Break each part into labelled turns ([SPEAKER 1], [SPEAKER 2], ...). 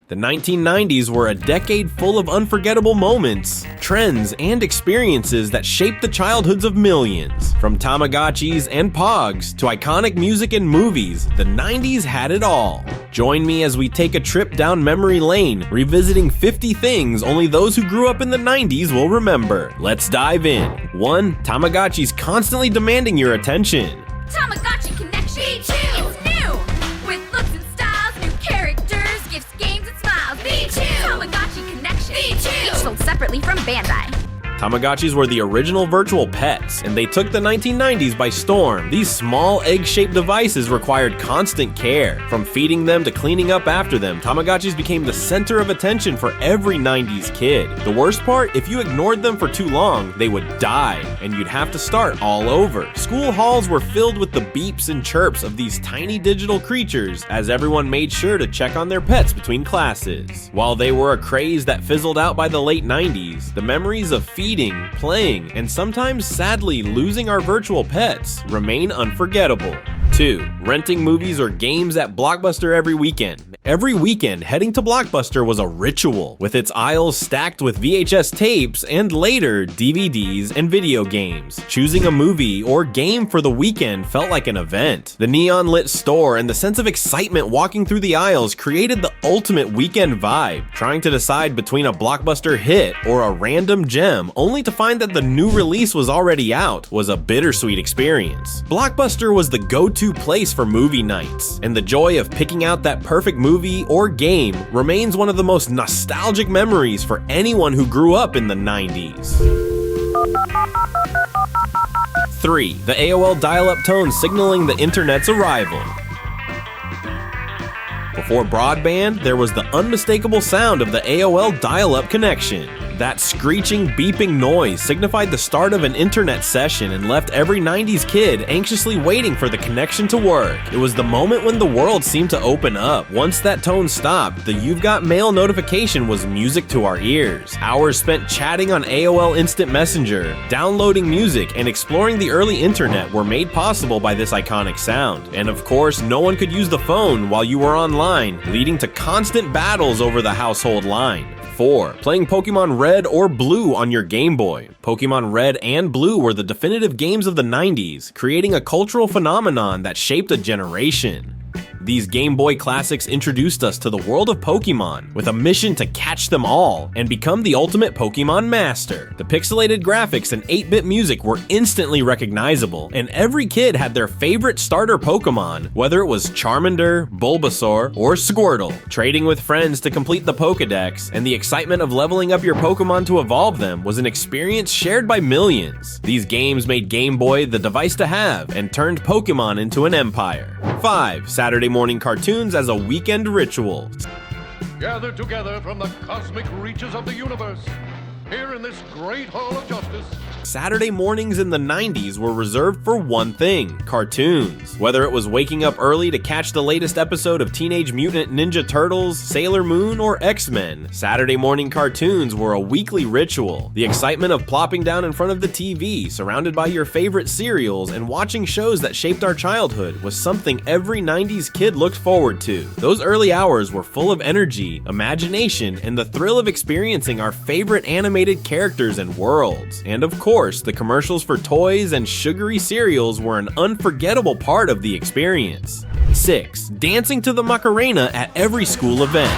[SPEAKER 1] The 1990s were a decade full of unforgettable moments, trends, and experiences that shaped the childhoods of millions. From Tamagotchis and Pogs to iconic music and movies, the 90s had it all. Join me as we take a trip down memory lane, revisiting 50 things only those who grew up in the 90s will remember. Let's dive in. 1. Tamagotchis constantly demanding your attention.
[SPEAKER 2] Tamagotchi Connection V2! It's new! With looks and styles, new characters, gifts, games, and smiles. V2! Tamagotchi Connection V2! Each sold separately from Bandai.
[SPEAKER 1] Tamagotchis were the original virtual pets, and they took the 1990s by storm. These small egg-shaped devices required constant care. From feeding them to cleaning up after them, Tamagotchis became the center of attention for every 90s kid. The worst part, if you ignored them for too long, they would die, and you'd have to start all over. School halls were filled with the beeps and chirps of these tiny digital creatures, as everyone made sure to check on their pets between classes. While they were a craze that fizzled out by the late 90s, the memories of feeding, playing, and sometimes sadly losing our virtual pets remain unforgettable. 2. Renting movies or games at Blockbuster every weekend. Every weekend, heading to Blockbuster was a ritual, with its aisles stacked with VHS tapes and later DVDs and video games. Choosing a movie or game for the weekend felt like an event. The neon-lit store and the sense of excitement walking through the aisles created the ultimate weekend vibe. Trying to decide between a Blockbuster hit or a random gem, only to find that the new release was already out, was a bittersweet experience. Blockbuster was the go-to place for movie nights, and the joy of picking out that perfect movie or game remains one of the most nostalgic memories for anyone who grew up in the 90s. 3. The AOL dial-up tone signaling the internet's arrival. Before broadband, there was the unmistakable sound of the AOL dial-up connection. That screeching, beeping noise signified the start of an internet session and left every 90s kid anxiously waiting for the connection to work. It was the moment when the world seemed to open up. Once that tone stopped, the "You've Got Mail" notification was music to our ears. Hours spent chatting on AOL Instant Messenger, downloading music, and exploring the early internet were made possible by this iconic sound. And of course, no one could use the phone while you were online, leading to constant battles over the household line. 4. Playing Pokemon Red or Blue on your Game Boy. Pokemon Red and Blue were the definitive games of the 90s, creating a cultural phenomenon that shaped a generation. These Game Boy classics introduced us to the world of Pokemon, with a mission to catch them all and become the ultimate Pokemon master. The pixelated graphics and 8-bit music were instantly recognizable, and every kid had their favorite starter Pokemon, whether it was Charmander, Bulbasaur, or Squirtle. Trading with friends to complete the Pokédex, and the excitement of leveling up your Pokemon to evolve them was an experience shared by millions. These games made Game Boy the device to have, and turned Pokemon into an empire. 5. Saturday morning cartoons as a weekend ritual.
[SPEAKER 3] Gathered together from the cosmic reaches of the universe, here in this great hall of justice.
[SPEAKER 1] Saturday mornings in the 90s were reserved for one thing: cartoons. Whether it was waking up early to catch the latest episode of Teenage Mutant Ninja Turtles, Sailor Moon, or X-Men, Saturday morning cartoons were a weekly ritual. The excitement of plopping down in front of the TV, surrounded by your favorite cereals, and watching shows that shaped our childhood was something every 90s kid looked forward to. Those early hours were full of energy, imagination, and the thrill of experiencing our favorite animated characters and worlds. And of course, the commercials for toys and sugary cereals were an unforgettable part of the experience. 6. Dancing to the Macarena at every school event.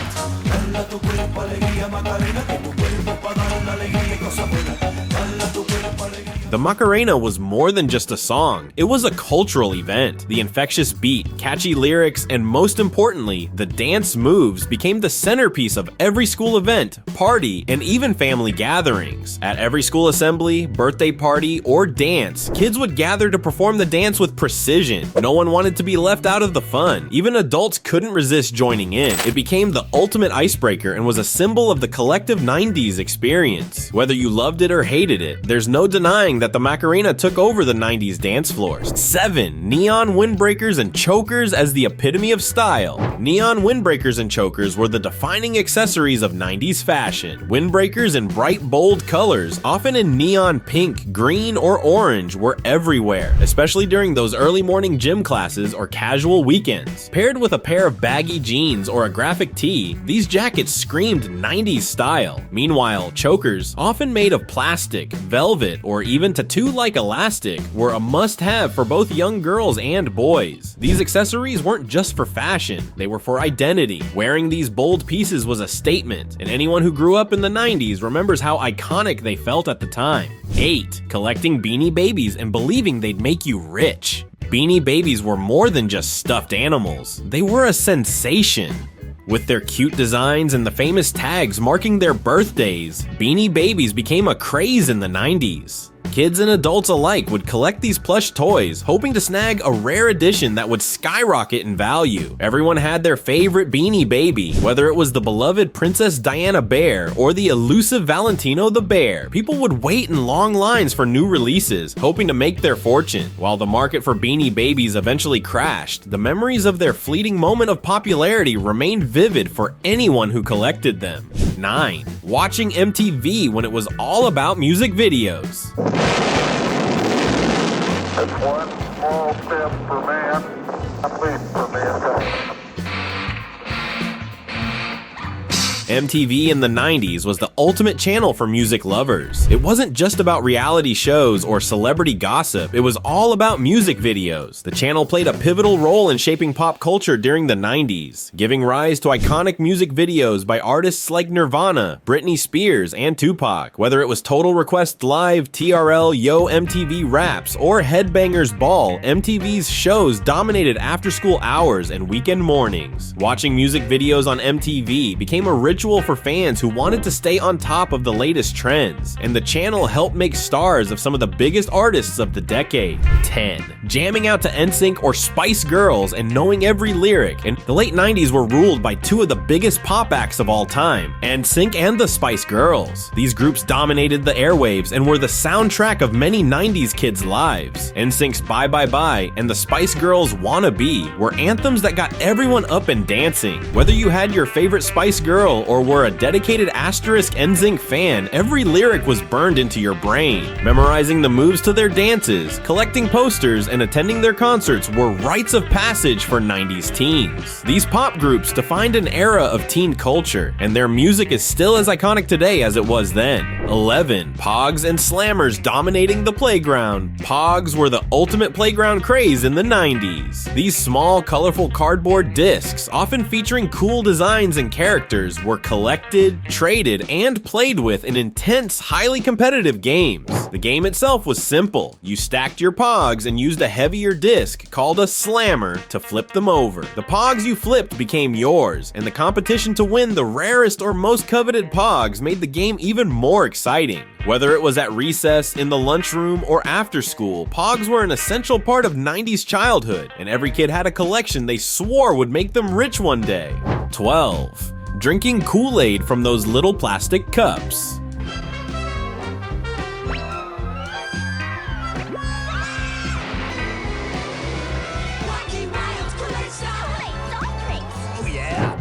[SPEAKER 1] The Macarena was more than just a song. It was a cultural event. The infectious beat, catchy lyrics, and most importantly, the dance moves became the centerpiece of every school event, party, and even family gatherings. At every school assembly, birthday party, or dance, kids would gather to perform the dance with precision. No one wanted to be left out of the fun. Even adults couldn't resist joining in. It became the ultimate icebreaker and was a symbol of the collective 90s experience. Whether you loved it or hated it, there's no denying fitting that the Macarena took over the 90s dance floors. 7. Neon windbreakers and chokers as the epitome of style. Neon windbreakers and chokers were the defining accessories of 90s fashion. Windbreakers in bright, bold colors, often in neon pink, green, or orange, were everywhere, especially during those early morning gym classes or casual weekends. Paired with a pair of baggy jeans or a graphic tee, these jackets screamed 90s style. Meanwhile, chokers, often made of plastic, velvet, or even tattoo-like elastic, were a must-have for both young girls and boys. These accessories weren't just for fashion, they were for identity. Wearing these bold pieces was a statement, and anyone who grew up in the 90s remembers how iconic they felt at the time. 8. Collecting Beanie Babies and believing they'd make you rich. Beanie Babies were more than just stuffed animals, they were a sensation. With their cute designs and the famous tags marking their birthdays, Beanie Babies became a craze in the 90s. Kids and adults alike would collect these plush toys, hoping to snag a rare edition that would skyrocket in value. Everyone had their favorite Beanie Baby, whether it was the beloved Princess Diana Bear or the elusive Valentino the Bear. People would wait in long lines for new releases, hoping to make their fortune. While the market for Beanie Babies eventually crashed, the memories of their fleeting moment of popularity remained vivid for anyone who collected them. 9. Watching MTV when it was all about music videos.
[SPEAKER 4] It's one small step for man, one leap for mankind.
[SPEAKER 1] MTV in the 90s was the ultimate channel for music lovers. It wasn't just about reality shows or celebrity gossip, it was all about music videos. The channel played a pivotal role in shaping pop culture during the 90s, giving rise to iconic music videos by artists like Nirvana, Britney Spears, and Tupac. Whether it was Total Request Live, TRL, Yo MTV Raps, or Headbangers Ball, MTV's shows dominated after-school hours and weekend mornings. Watching music videos on MTV became a ritual for fans who wanted to stay on top of the latest trends, and the channel helped make stars of some of the biggest artists of the decade. 10. Jamming out to NSYNC or Spice Girls and knowing every lyric. And the late 90s were ruled by two of the biggest pop acts of all time, NSYNC and the Spice Girls. These groups dominated the airwaves and were the soundtrack of many 90s kids' lives. NSYNC's Bye Bye Bye and the Spice Girls' Wanna Be were anthems that got everyone up and dancing. Whether you had your favorite Spice Girl or were a dedicated asterisk NSYNC fan, every lyric was burned into your brain. Memorizing the moves to their dances, collecting posters, and attending their concerts were rites of passage for 90s teens. These pop groups defined an era of teen culture, and their music is still as iconic today as it was then. 11. Pogs and slammers dominating the playground. Pogs were the ultimate playground craze in the 90s. These small, colorful cardboard discs, often featuring cool designs and characters, were collected, traded, and played with in intense, highly competitive games. The game itself was simple. You stacked your pogs and used a heavier disc called a slammer to flip them over. The pogs you flipped became yours, and the competition to win the rarest or most coveted pogs made the game even more exciting. Whether it was at recess, in the lunchroom, or after school, pogs were an essential part of 90s childhood, and every kid had a collection they swore would make them rich one day. 12. Drinking Kool-Aid from those little plastic cups.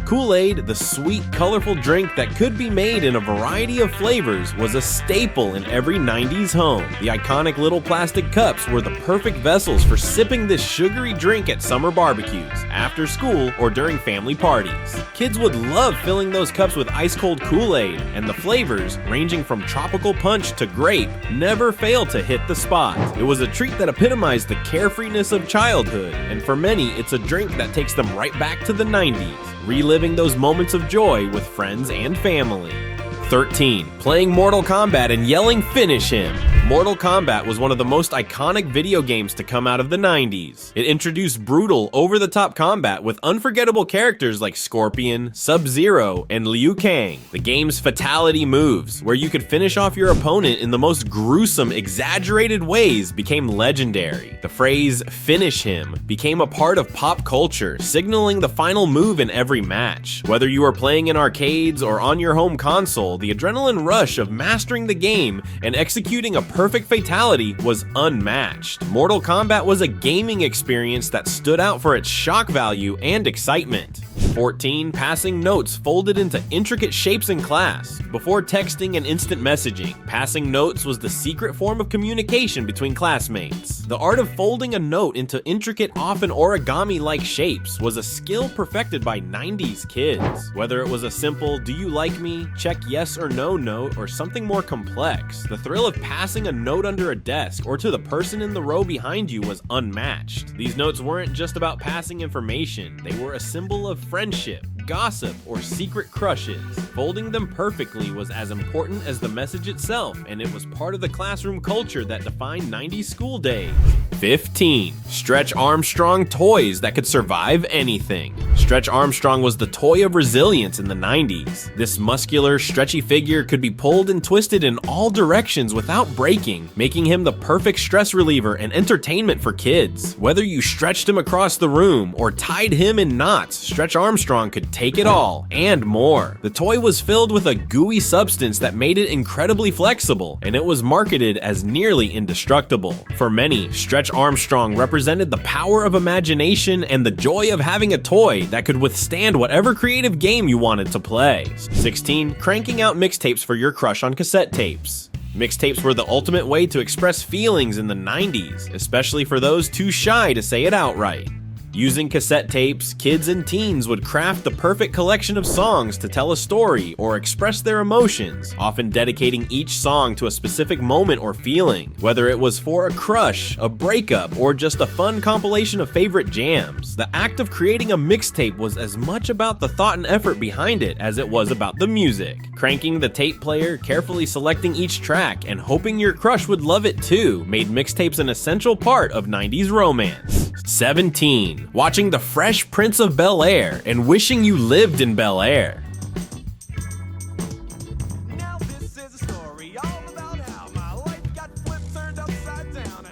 [SPEAKER 1] Kool-Aid, the sweet, colorful drink that could be made in a variety of flavors, was a staple in every 90s home. The iconic little plastic cups were the perfect vessels for sipping this sugary drink at summer barbecues, after school, or during family parties. Kids would love filling those cups with ice-cold Kool-Aid, and the flavors, ranging from tropical punch to grape, never failed to hit the spot. It was a treat that epitomized the carefreeness of childhood, and for many, it's a drink that takes them right back to the 90s. Reliving those moments of joy with friends and family. 13. Playing Mortal Kombat and yelling "Finish him!" Mortal Kombat was one of the most iconic video games to come out of the 90s. It introduced brutal, over-the-top combat with unforgettable characters like Scorpion, Sub-Zero, and Liu Kang. The game's fatality moves, where you could finish off your opponent in the most gruesome, exaggerated ways, became legendary. The phrase "finish him" became a part of pop culture, signaling the final move in every match. Whether you were playing in arcades or on your home console, the adrenaline rush of mastering the game and executing a perfect fatality was unmatched. Mortal Kombat was a gaming experience that stood out for its shock value and excitement. 14. Passing notes folded into intricate shapes in class. Before texting and instant messaging, passing notes was the secret form of communication between classmates. The art of folding a note into intricate, often origami-like shapes was a skill perfected by 90s kids. Whether it was a simple "do you like me?" check yes or no note or something more complex, the thrill of passing a note under a desk or to the person in the row behind you was unmatched. These notes weren't just about passing information, they were a symbol of friendship, gossip, or secret crushes. Folding them perfectly was as important as the message itself, and it was part of the classroom culture that defined 90s school days. 15. Stretch Armstrong toys that could survive anything. Stretch Armstrong was the toy of resilience in the 90s. This muscular, stretchy figure could be pulled and twisted in all directions without breaking, making him the perfect stress reliever and entertainment for kids. Whether you stretched him across the room or tied him in knots, Stretch Armstrong could take it all, and more. The toy was filled with a gooey substance that made it incredibly flexible, and it was marketed as nearly indestructible. For many, Stretch Armstrong represented the power of imagination and the joy of having a toy that could withstand whatever creative game you wanted to play. 16. Cranking out mixtapes for your crush on cassette tapes. Mixtapes were the ultimate way to express feelings in the 90s, especially for those too shy to say it outright. Using cassette tapes, kids and teens would craft the perfect collection of songs to tell a story or express their emotions, often dedicating each song to a specific moment or feeling, whether it was for a crush, a breakup, or just a fun compilation of favorite jams. The act of creating a mixtape was as much about the thought and effort behind it as it was about the music. Cranking the tape player, carefully selecting each track, and hoping your crush would love it too made mixtapes an essential part of 90s romance. 17. Watching The Fresh Prince of Bel-Air and wishing you lived in Bel-Air.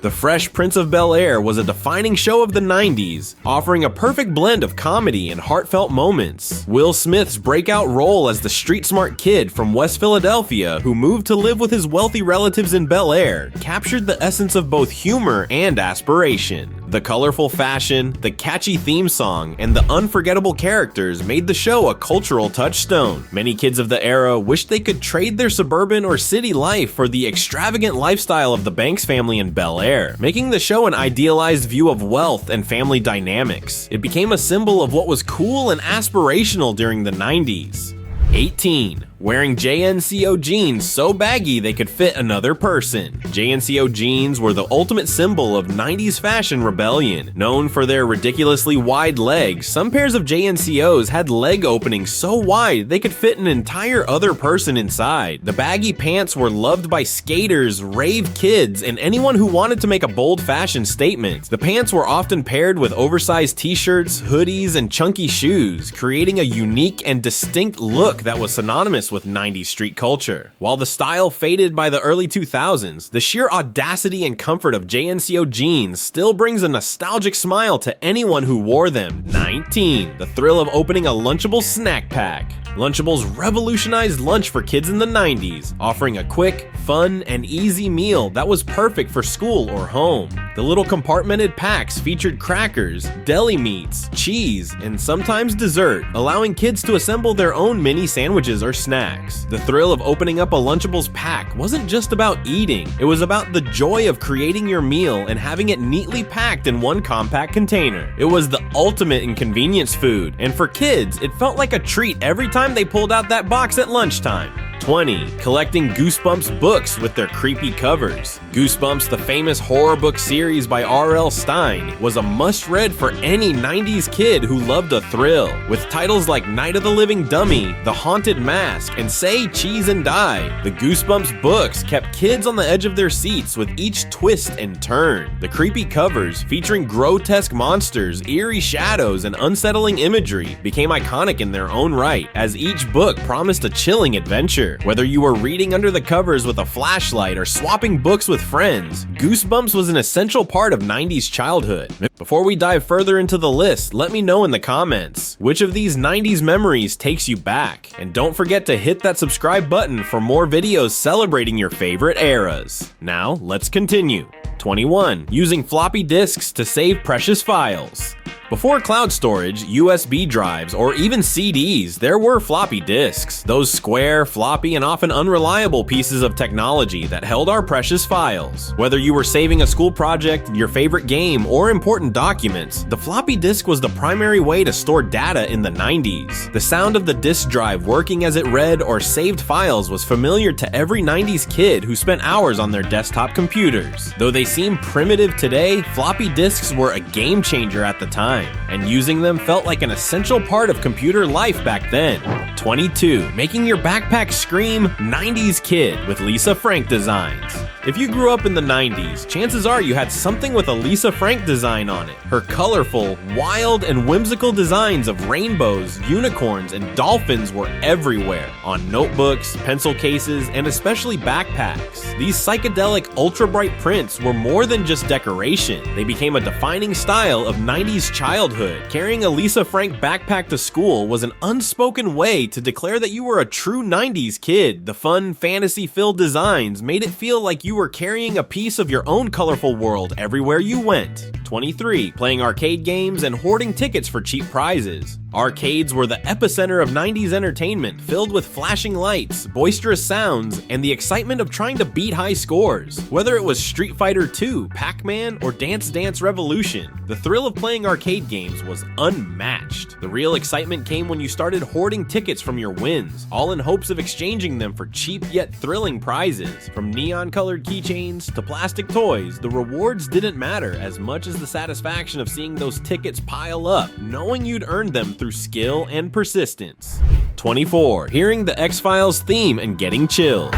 [SPEAKER 1] The Fresh Prince of Bel-Air was a defining show of the 90s, offering a perfect blend of comedy and heartfelt moments. Will Smith's breakout role as the street-smart kid from West Philadelphia who moved to live with his wealthy relatives in Bel-Air captured the essence of both humor and aspiration. The colorful fashion, the catchy theme song, and the unforgettable characters made the show a cultural touchstone. Many kids of the era wished they could trade their suburban or city life for the extravagant lifestyle of the Banks family in Bel-Air, making the show an idealized view of wealth and family dynamics. It became a symbol of what was cool and aspirational during the 90s. 18. Wearing JNCO jeans so baggy they could fit another person. JNCO jeans were the ultimate symbol of 90s fashion rebellion. Known for their ridiculously wide legs, some pairs of JNCOs had leg openings so wide they could fit an entire other person inside. The baggy pants were loved by skaters, rave kids, and anyone who wanted to make a bold fashion statement. The pants were often paired with oversized t-shirts, hoodies, and chunky shoes, creating a unique and distinct look that was synonymous with 90s street culture. While the style faded by the early 2000s, the sheer audacity and comfort of JNCO jeans still brings a nostalgic smile to anyone who wore them. 19. The thrill of opening a Lunchables snack pack. Lunchables revolutionized lunch for kids in the 90s, offering a quick, fun, and easy meal that was perfect for school or home. The little compartmented packs featured crackers, deli meats, cheese, and sometimes dessert, allowing kids to assemble their own mini sandwiches or snacks. The thrill of opening up a Lunchables pack wasn't just about eating, it was about the joy of creating your meal and having it neatly packed in one compact container. It was the ultimate in convenience food, and for kids, it felt like a treat every time they pulled out that box at lunchtime. 20. Collecting Goosebumps books with their creepy covers. Goosebumps, the famous horror book series by R.L. Stine, was a must-read for any 90s kid who loved a thrill. With titles like Night of the Living Dummy, The Haunted Mask, and Say Cheese and Die, the Goosebumps books kept kids on the edge of their seats with each twist and turn. The creepy covers, featuring grotesque monsters, eerie shadows, and unsettling imagery, became iconic in their own right, as each book promised a chilling adventure. adventure. Whether you were reading under the covers with a flashlight or swapping books with friends, Goosebumps was an essential part of 90s childhood. Before we dive further into the list, let me know in the comments, which of these 90s memories takes you back? And don't forget to hit that subscribe button for more videos celebrating your favorite eras. Now, let's continue. 21. Using floppy disks to save precious files. Before cloud storage, USB drives, or even CDs, there were floppy disks, those square, floppy, and often unreliable pieces of technology that held our precious files. Whether you were saving a school project, your favorite game, or important documents, the floppy disk was the primary way to store data in the 90s. The sound of the disk drive working as it read or saved files was familiar to every 90s kid who spent hours on their desktop computers. Though they seem primitive today, floppy disks were a game changer at the time, and using them felt like an essential part of computer life back then. 22. Making your backpack scream 90s kid with Lisa Frank designs. If you grew up in the 90s, chances are you had something with a Lisa Frank design on it. Her colorful, wild, and whimsical designs of rainbows, unicorns, and dolphins were everywhere, on notebooks, pencil cases, and especially backpacks. These psychedelic, ultra-bright prints were more than just decoration. They became a defining style of 90s childhood. Carrying a Lisa Frank backpack to school was an unspoken way to declare that you were a true 90s kid. The fun, fantasy-filled designs made it feel like you were carrying a piece of your own colorful world everywhere you went. 23. Playing arcade games and hoarding tickets for cheap prizes. Arcades were the epicenter of 90s entertainment, filled with flashing lights, boisterous sounds, and the excitement of trying to beat high scores. Whether it was Street Fighter II, Pac-Man, or Dance Dance Revolution, the thrill of playing arcade games was unmatched. The real excitement came when you started hoarding tickets from your wins, all in hopes of exchanging them for cheap yet thrilling prizes. From neon-colored keychains to plastic toys, the rewards didn't matter as much as the satisfaction of seeing those tickets pile up, knowing you'd earned them through skill and persistence. 24. Hearing the X-Files theme and getting chills.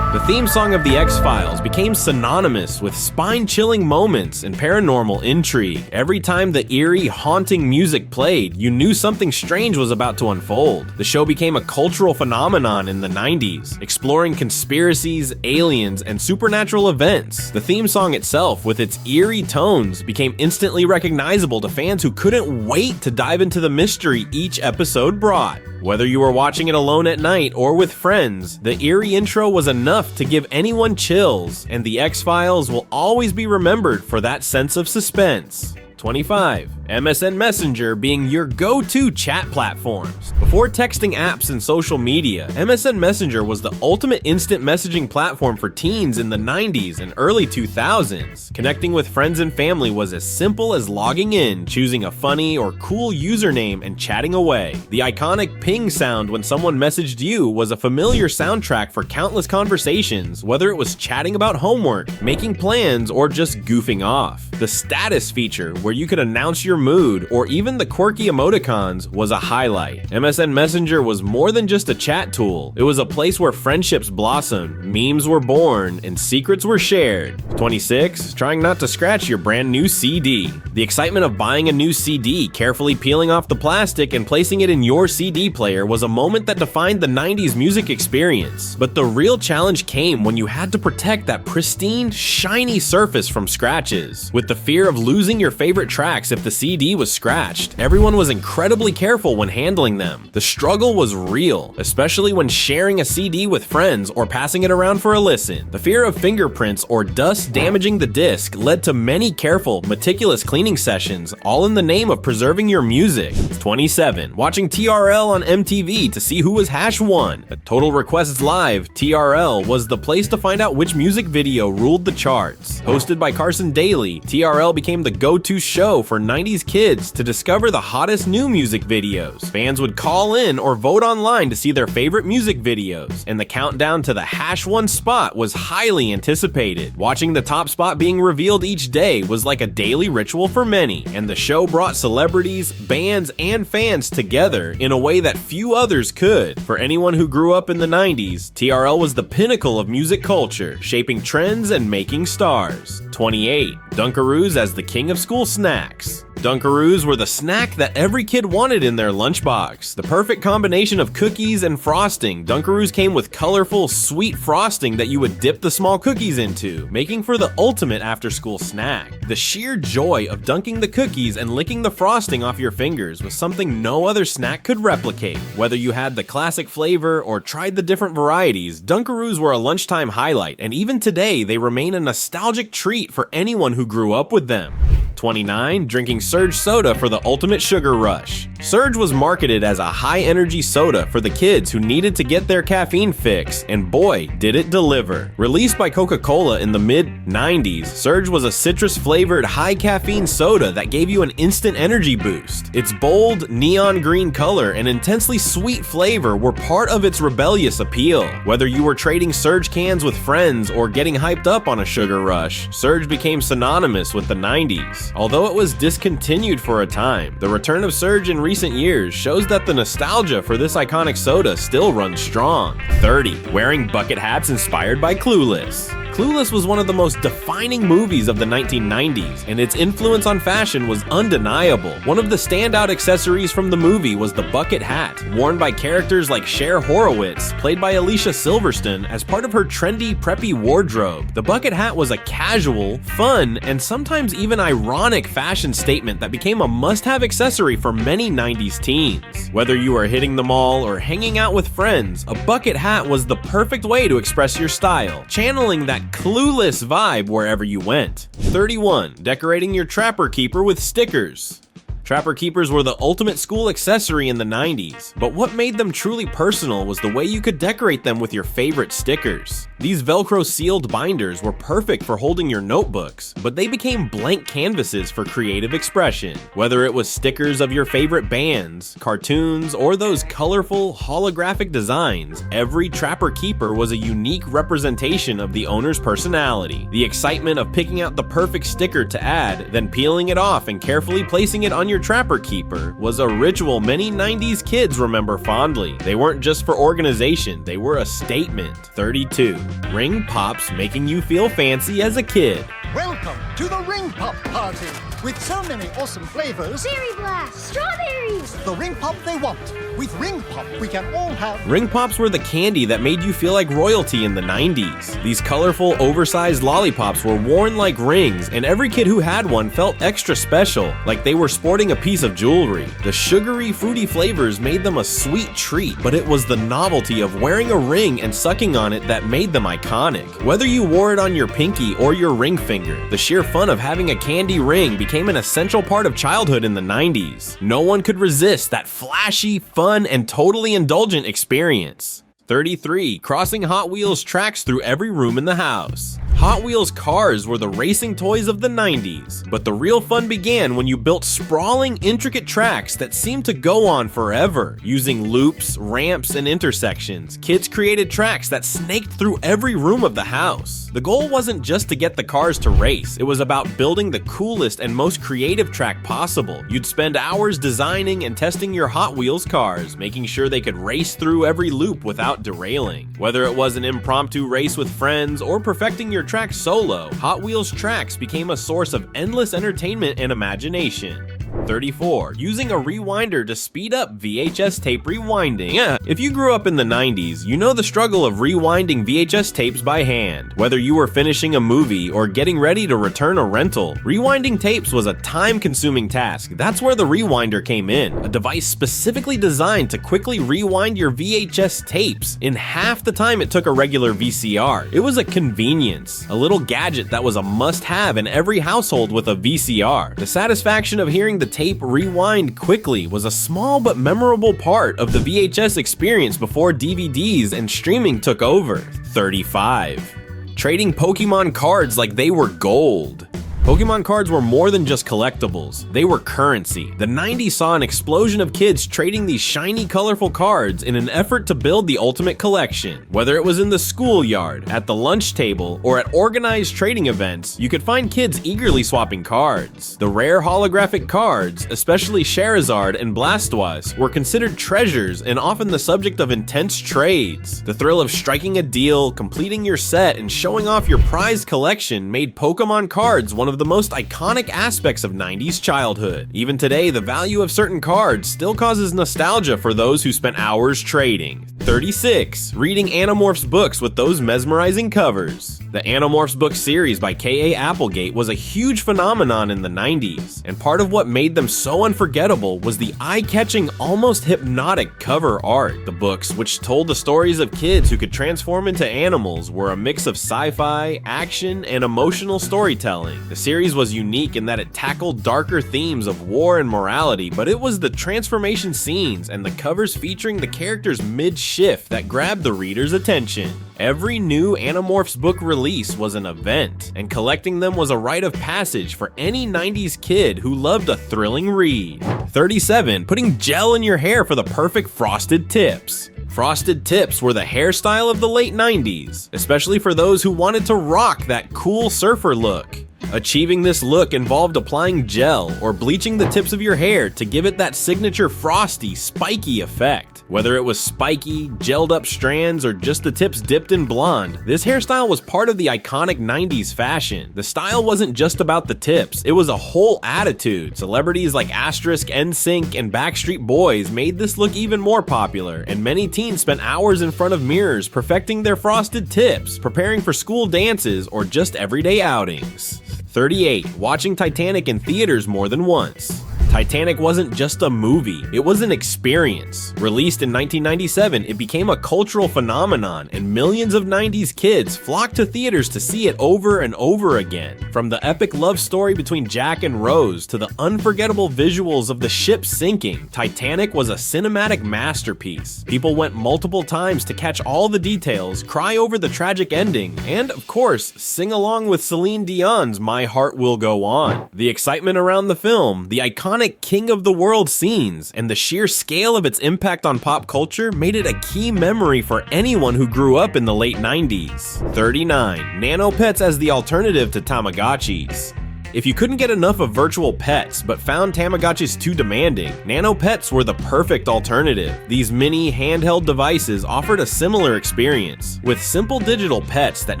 [SPEAKER 1] The theme song of The X-Files became synonymous with spine-chilling moments and paranormal intrigue. Every time the eerie, haunting music played, you knew something strange was about to unfold. The show became a cultural phenomenon in the 90s, exploring conspiracies, aliens, and supernatural events. The theme song itself, with its eerie tones, became instantly recognizable to fans who couldn't wait to dive into the mystery each episode brought. Whether you were watching it alone at night or with friends, the eerie intro was enough to give anyone chills, and The X-Files will always be remembered for that sense of suspense. 25. MSN Messenger being your go-to chat platforms. Before texting apps and social media, MSN Messenger was the ultimate instant messaging platform for teens in the 90s and early 2000s. Connecting with friends and family was as simple as logging in, choosing a funny or cool username, and chatting away. The iconic ping sound when someone messaged you was a familiar soundtrack for countless conversations, whether it was chatting about homework, making plans, or just goofing off. The status feature, where you could announce your mood, or even the quirky emoticons, was a highlight. MSN Messenger was more than just a chat tool. It was a place where friendships blossomed, memes were born, and secrets were shared. 26. Trying not to scratch your brand new CD. The excitement of buying a new CD, carefully peeling off the plastic and placing it in your CD player was a moment that defined the 90s music experience. But the real challenge came when you had to protect that pristine, shiny surface from scratches. With the fear of losing your favorite tracks if the CD was scratched, everyone was incredibly careful when handling them. The struggle was real, especially when sharing a CD with friends or passing it around for a listen. The fear of fingerprints or dust damaging the disc led to many careful, meticulous cleaning sessions, all in the name of preserving your music. 27. Watching TRL on MTV to see who was Hash 1. At Total Requests Live, TRL was the place to find out which music video ruled the charts. Hosted by Carson Daly, TRL became the go-to show for 90s kids to discover the hottest new music videos. Fans would call in or vote online to see their favorite music videos, and the countdown to the Hash 1 spot was highly anticipated. Watching the top spot being revealed each day was like a daily ritual for many, and the show brought celebrities, bands, and fans together in a way that few others could. For anyone who grew up in the 90s, TRL was the pinnacle of music culture, shaping trends and making stars. 28. Dunkaroos as the king of school snacks. Dunkaroos were the snack that every kid wanted in their lunchbox. The perfect combination of cookies and frosting, Dunkaroos came with colorful, sweet frosting that you would dip the small cookies into, making for the ultimate after-school snack. The sheer joy of dunking the cookies and licking the frosting off your fingers was something no other snack could replicate. Whether you had the classic flavor or tried the different varieties, Dunkaroos were a lunchtime highlight, and even today they remain a nostalgic treat for anyone who grew up with them. 29. Drinking Surge soda for the ultimate sugar rush. Surge was marketed as a high-energy soda for the kids who needed to get their caffeine fix, and boy, did it deliver. Released by Coca-Cola in the mid-90s, Surge was a citrus-flavored high-caffeine soda that gave you an instant energy boost. Its bold, neon green color and intensely sweet flavor were part of its rebellious appeal. Whether you were trading Surge cans with friends or getting hyped up on a sugar rush, Surge became synonymous with the 90s. Although it was discontinued for a time, the return of Surge in recent years shows that the nostalgia for this iconic soda still runs strong. 30. Wearing bucket hats inspired by Clueless. Clueless was one of the most defining movies of the 1990s, and its influence on fashion was undeniable. One of the standout accessories from the movie was the bucket hat, worn by characters like Cher Horowitz, played by Alicia Silverstone, as part of her trendy, preppy wardrobe. The bucket hat was a casual, fun, and sometimes even ironic fashion statement that became a must-have accessory for many 90s teens. Whether you were hitting the mall or hanging out with friends, a bucket hat was the perfect way to express your style, channeling that Clueless vibe wherever you went. 31. Decorating your Trapper Keeper with stickers. Trapper Keepers were the ultimate school accessory in the 90s, but what made them truly personal was the way you could decorate them with your favorite stickers. These Velcro sealed binders were perfect for holding your notebooks, but they became blank canvases for creative expression. Whether it was stickers of your favorite bands, cartoons, or those colorful, holographic designs, every Trapper Keeper was a unique representation of the owner's personality. The excitement of picking out the perfect sticker to add, then peeling it off and carefully placing it on your Trapper Keeper was a ritual many 90s kids remember fondly. They weren't just for organization, they were a statement. 32. Ring pops making you feel fancy as a kid.
[SPEAKER 5] Welcome to the Ring Pop Party! With so many awesome flavors,
[SPEAKER 2] Berry blast, strawberries.
[SPEAKER 5] the Ring Pop they want. With Ring Pop, we can all have...
[SPEAKER 1] Ring Pops were the candy that made you feel like royalty in the 90s. These colorful, oversized lollipops were worn like rings, and every kid who had one felt extra special, like they were sporting a piece of jewelry. The sugary, fruity flavors made them a sweet treat, but it was the novelty of wearing a ring and sucking on it that made them iconic. Whether you wore it on your pinky or your ring finger, the sheer fun of having a candy ring became an essential part of childhood in the 90s. No one could resist that flashy, fun, and totally indulgent experience. 33. Crossing Hot Wheels tracks through every room in the house. Hot Wheels cars were the racing toys of the 90s, but the real fun began when you built sprawling, intricate tracks that seemed to go on forever. Using loops, ramps, and intersections, kids created tracks that snaked through every room of the house. The goal wasn't just to get the cars to race, it was about building the coolest and most creative track possible. You'd spend hours designing and testing your Hot Wheels cars, making sure they could race through every loop without derailing. Whether it was an impromptu race with friends or perfecting your track solo, Hot Wheels tracks became a source of endless entertainment and imagination. 34. Using a rewinder to speed up VHS tape rewinding. If you grew up in the 90s, you know the struggle of rewinding VHS tapes by hand. Whether you were finishing a movie or getting ready to return a rental, rewinding tapes was a time-consuming task. That's where the rewinder came in, a device specifically designed to quickly rewind your VHS tapes in half the time it took a regular VCR. It was a convenience, a little gadget that was a must-have in every household with a VCR. The satisfaction of hearing the tape rewind quickly was a small but memorable part of the VHS experience before DVDs and streaming took over. 35. Trading Pokemon cards like they were gold. Pokemon cards were more than just collectibles, they were currency. The 90s saw an explosion of kids trading these shiny, colorful cards in an effort to build the ultimate collection. Whether it was in the schoolyard, at the lunch table, or at organized trading events, you could find kids eagerly swapping cards. The rare holographic cards, especially Charizard and Blastoise, were considered treasures and often the subject of intense trades. The thrill of striking a deal, completing your set, and showing off your prized collection made Pokemon cards one of of the most iconic aspects of 90s childhood. Even today, the value of certain cards still causes nostalgia for those who spent hours trading. 36. Reading Animorphs books with those mesmerizing covers. The Animorphs book series by K.A. Applegate was a huge phenomenon in the 90s, and part of what made them so unforgettable was the eye-catching, almost hypnotic cover art. The books, which told the stories of kids who could transform into animals, were a mix of sci-fi, action, and emotional storytelling. The series was unique in that it tackled darker themes of war and morality, but it was the transformation scenes and the covers featuring the characters mid-shift that grabbed the reader's attention. Every new Animorphs book release was an event, and collecting them was a rite of passage for any 90s kid who loved a thrilling read. 37. Putting gel in your hair for the perfect frosted tips. Frosted tips were the hairstyle of the late 90s, especially for those who wanted to rock that cool surfer look. Achieving this look involved applying gel or bleaching the tips of your hair to give it that signature frosty, spiky effect. Whether it was spiky, gelled up strands, or just the tips dipped in blonde, this hairstyle was part of the iconic 90s fashion. The style wasn't just about the tips, it was a whole attitude. Celebrities like Asterisk, NSYNC, and Backstreet Boys made this look even more popular, and many teens spent hours in front of mirrors perfecting their frosted tips, preparing for school dances, or just everyday outings. 38. Watching Titanic in theaters more than once. Titanic wasn't just a movie, it was an experience. Released in 1997, it became a cultural phenomenon, and millions of 90s kids flocked to theaters to see it over and over again. From the epic love story between Jack and Rose to the unforgettable visuals of the ship sinking, Titanic was a cinematic masterpiece. People went multiple times to catch all the details, cry over the tragic ending, and, of course, sing along with Celine Dion's My Heart Will Go On. The excitement around the film, the iconic King of the World scenes, and the sheer scale of its impact on pop culture made it a key memory for anyone who grew up in the late 90s. 39. Nano pets as the alternative to Tamagotchis. If you couldn't get enough of virtual pets but found Tamagotchis too demanding, Nano Pets were the perfect alternative. These mini handheld devices offered a similar experience, with simple digital pets that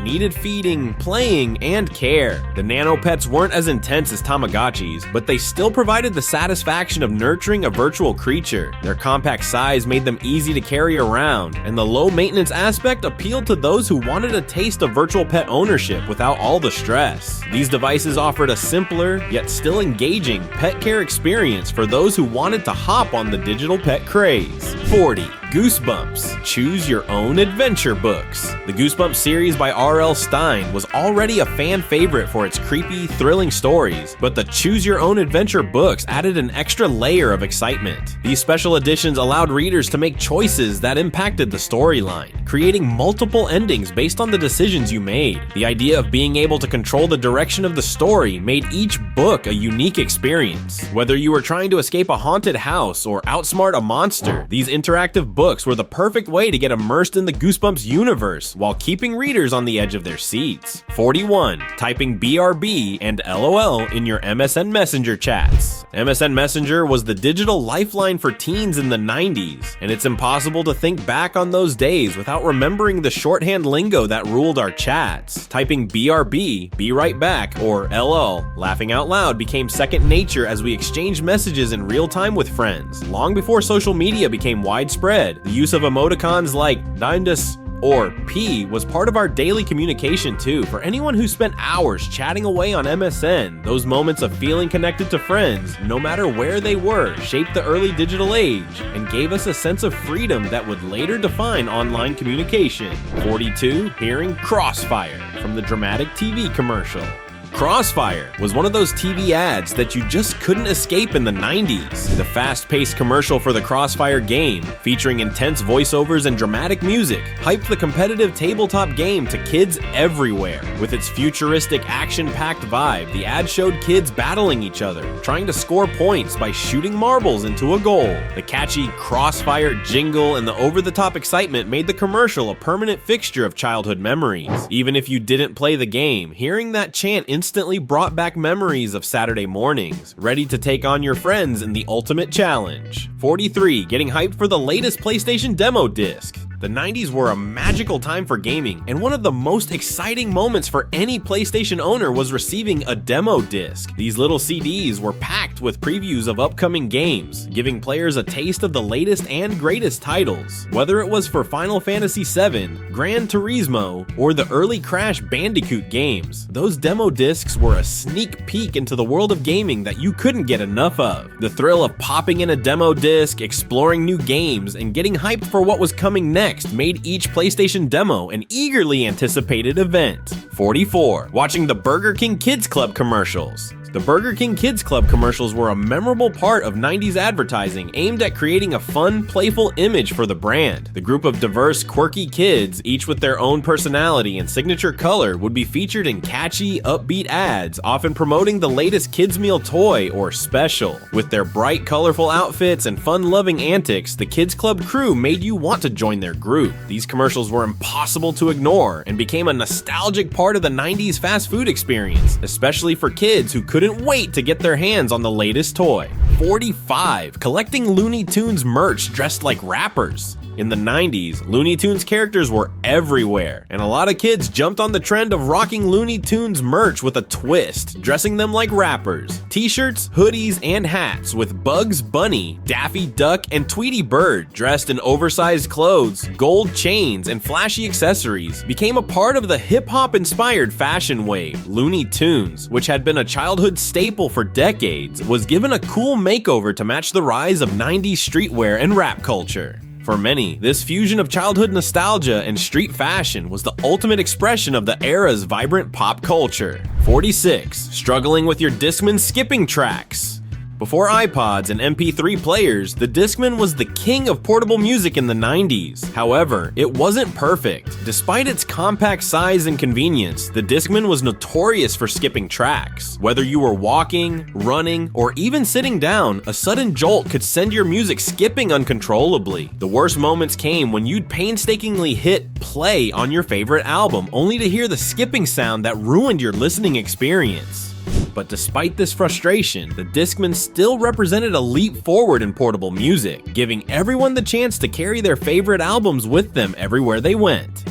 [SPEAKER 1] needed feeding, playing, and care. The Nano Pets weren't as intense as Tamagotchis, but they still provided the satisfaction of nurturing a virtual creature. Their compact size made them easy to carry around, and the low maintenance aspect appealed to those who wanted a taste of virtual pet ownership without all the stress. These devices offered a simpler, yet still engaging pet care experience for those who wanted to hop on the digital pet craze. 40. Goosebumps. Choose Your Own Adventure books. The Goosebumps series by R.L. Stine was already a fan favorite for its creepy, thrilling stories, but the Choose Your Own Adventure books added an extra layer of excitement. These special editions allowed readers to make choices that impacted the storyline, creating multiple endings based on the decisions you made. The idea of being able to control the direction of the story made each book a unique experience. Whether you were trying to escape a haunted house or outsmart a monster, these interactive books were the perfect way to get immersed in the Goosebumps universe while keeping readers on the edge of their seats. 41. Typing BRB and LOL in your MSN Messenger chats. MSN Messenger was the digital lifeline for teens in the 90s, and it's impossible to think back on those days without remembering the shorthand lingo that ruled our chats. Typing BRB, be right back, or LOL, laughing out loud, became second nature as we exchanged messages in real time with friends. Long before social media became widespread, the use of emoticons like Dindas or P was part of our daily communication too. For anyone who spent hours chatting away on MSN, those moments of feeling connected to friends, no matter where they were, shaped the early digital age and gave us a sense of freedom that would later define online communication. 42. Hearing Crossfire from the dramatic TV commercial. Crossfire was one of those TV ads that you just couldn't escape in the 90s. The fast-paced commercial for the Crossfire game, featuring intense voiceovers and dramatic music, hyped the competitive tabletop game to kids everywhere. With its futuristic, action-packed vibe, the ad showed kids battling each other, trying to score points by shooting marbles into a goal. The catchy Crossfire jingle and the over-the-top excitement made the commercial a permanent fixture of childhood memories. Even if you didn't play the game, hearing that chant instantly brought back memories of Saturday mornings, ready to take on your friends in the ultimate challenge. 43. Getting hyped for the latest PlayStation demo disc. The 90s were a magical time for gaming, and one of the most exciting moments for any PlayStation owner was receiving a demo disc. These little CDs were packed with previews of upcoming games, giving players a taste of the latest and greatest titles. Whether it was for Final Fantasy VII, Gran Turismo, or the early Crash Bandicoot games, those demo discs were a sneak peek into the world of gaming that you couldn't get enough of. The thrill of popping in a demo disc, exploring new games, and getting hyped for what was coming next made each PlayStation demo an eagerly anticipated event. 44. Watching the Burger King Kids Club commercials. The Burger King Kids Club commercials were a memorable part of 90s advertising aimed at creating a fun, playful image for the brand. The group of diverse, quirky kids, each with their own personality and signature color, would be featured in catchy, upbeat ads, often promoting the latest kids' meal toy or special. With their bright, colorful outfits and fun-loving antics, the Kids Club crew made you want to join their group. These commercials were impossible to ignore and became a nostalgic part of the 90s fast food experience, especially for kids who couldn't wait to get their hands on the latest toy. 45. Collecting Looney Tunes merch dressed like rappers. In the 90s, Looney Tunes characters were everywhere, and a lot of kids jumped on the trend of rocking Looney Tunes merch with a twist, dressing them like rappers. T-shirts, hoodies, and hats with Bugs Bunny, Daffy Duck, and Tweety Bird dressed in oversized clothes, gold chains, and flashy accessories became a part of the hip-hop inspired fashion wave. Looney Tunes, which had been a childhood staple for decades, was given a cool makeover to match the rise of 90s streetwear and rap culture. For many, this fusion of childhood nostalgia and street fashion was the ultimate expression of the era's vibrant pop culture. 46. Struggling with your Discman skipping tracks. Before iPods and MP3 players, the Discman was the king of portable music in the 90s. However, it wasn't perfect. Despite its compact size and convenience, the Discman was notorious for skipping tracks. Whether you were walking, running, or even sitting down, a sudden jolt could send your music skipping uncontrollably. The worst moments came when you'd painstakingly hit play on your favorite album, only to hear the skipping sound that ruined your listening experience. But despite this frustration, the Discman still represented a leap forward in portable music, giving everyone the chance to carry their favorite albums with them everywhere they went.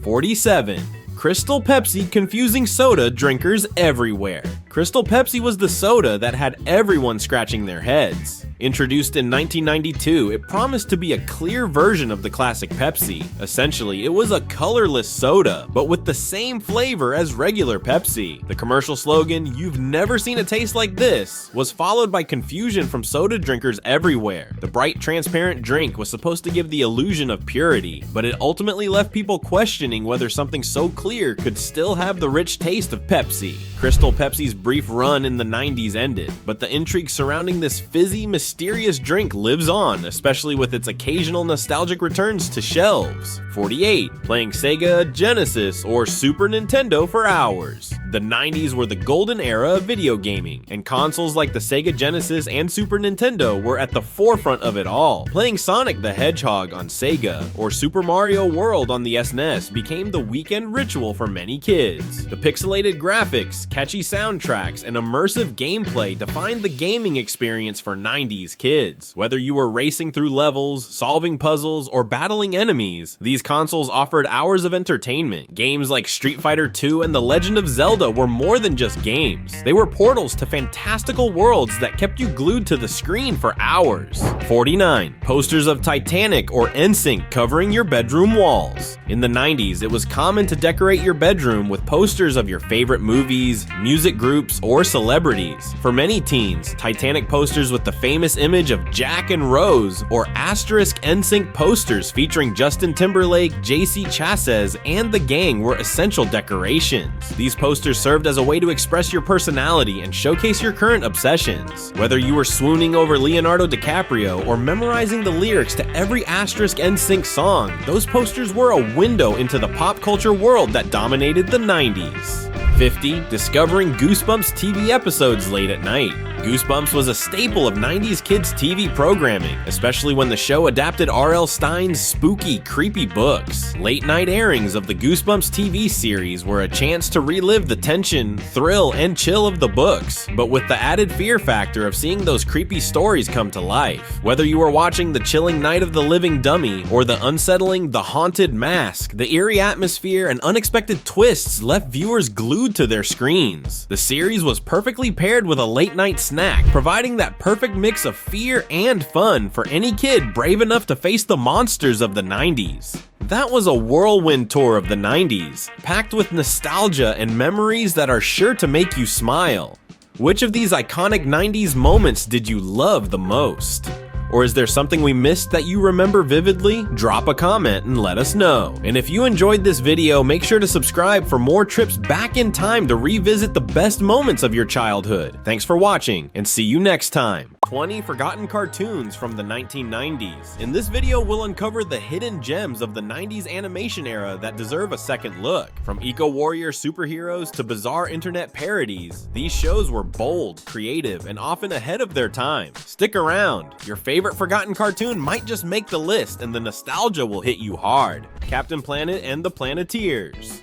[SPEAKER 1] 47. Crystal Pepsi confusing soda drinkers everywhere. Crystal Pepsi was the soda that had everyone scratching their heads. Introduced in 1992, it promised to be a clear version of the classic Pepsi. Essentially, it was a colorless soda, but with the same flavor as regular Pepsi. The commercial slogan, "You've never seen a taste like this," was followed by confusion from soda drinkers everywhere. The bright, transparent drink was supposed to give the illusion of purity, but it ultimately left people questioning whether something so clear could still have the rich taste of Pepsi. Crystal Pepsi's brief run in the 90s ended, but the intrigue surrounding this fizzy, mysterious drink lives on, especially with its occasional nostalgic returns to shelves. 48. Playing Sega, Genesis, or Super Nintendo for hours. The 90s were the golden era of video gaming, and consoles like the Sega Genesis and Super Nintendo were at the forefront of it all. Playing Sonic the Hedgehog on Sega, or Super Mario World on the SNES became the weekend ritual for many kids. The pixelated graphics, catchy soundtracks, and immersive gameplay defined the gaming experience for 90s kids. Whether you were racing through levels, solving puzzles, or battling enemies, these consoles offered hours of entertainment. Games like Street Fighter II and The Legend of Zelda were more than just games. They were portals to fantastical worlds that kept you glued to the screen for hours. 49. Posters of Titanic or NSYNC covering your bedroom walls. In the 90s, it was common to decorate your bedroom with posters of your favorite movies, music groups, or celebrities. For many teens, Titanic posters with the famous image of Jack and Rose, or asterisk NSYNC posters featuring Justin Timberlake, JC Chasez, and the gang were essential decorations. These posters served as a way to express your personality and showcase your current obsessions. Whether you were swooning over Leonardo DiCaprio or memorizing the lyrics to every asterisk NSYNC song, those posters were a window into the pop culture world that dominated the 90s. 50. Discovering Goosebumps TV episodes late at night. Goosebumps was a staple of 90s kids' TV programming, especially when the show adapted R.L. Stine's spooky, creepy books. Late-night airings of the Goosebumps TV series were a chance to relive the tension, thrill, and chill of the books, but with the added fear factor of seeing those creepy stories come to life. Whether you were watching The Chilling Night of the Living Dummy or the unsettling The Haunted Mask, the eerie atmosphere and unexpected twists left viewers glued to their screens. The series was perfectly paired with a late-night snack, providing that perfect mix of fear and fun for any kid brave enough to face the monsters of the 90s. That was a whirlwind tour of the 90s, packed with nostalgia and memories that are sure to make you smile. Which of these iconic 90s moments did you love the most? Or is there something we missed that you remember vividly? Drop a comment and let us know. And if you enjoyed this video, make sure to subscribe for more trips back in time to revisit the best moments of your childhood. Thanks for watching, and see you next time. 20 forgotten cartoons from the 1990s. In this video, we'll uncover the hidden gems of the 90s animation era that deserve a second look. From eco-warrior superheroes to bizarre internet parodies, these shows were bold, creative, and often ahead of their time. Stick around. Your favorite forgotten cartoon might just make the list, and the nostalgia will hit you hard. Captain Planet and the Planeteers.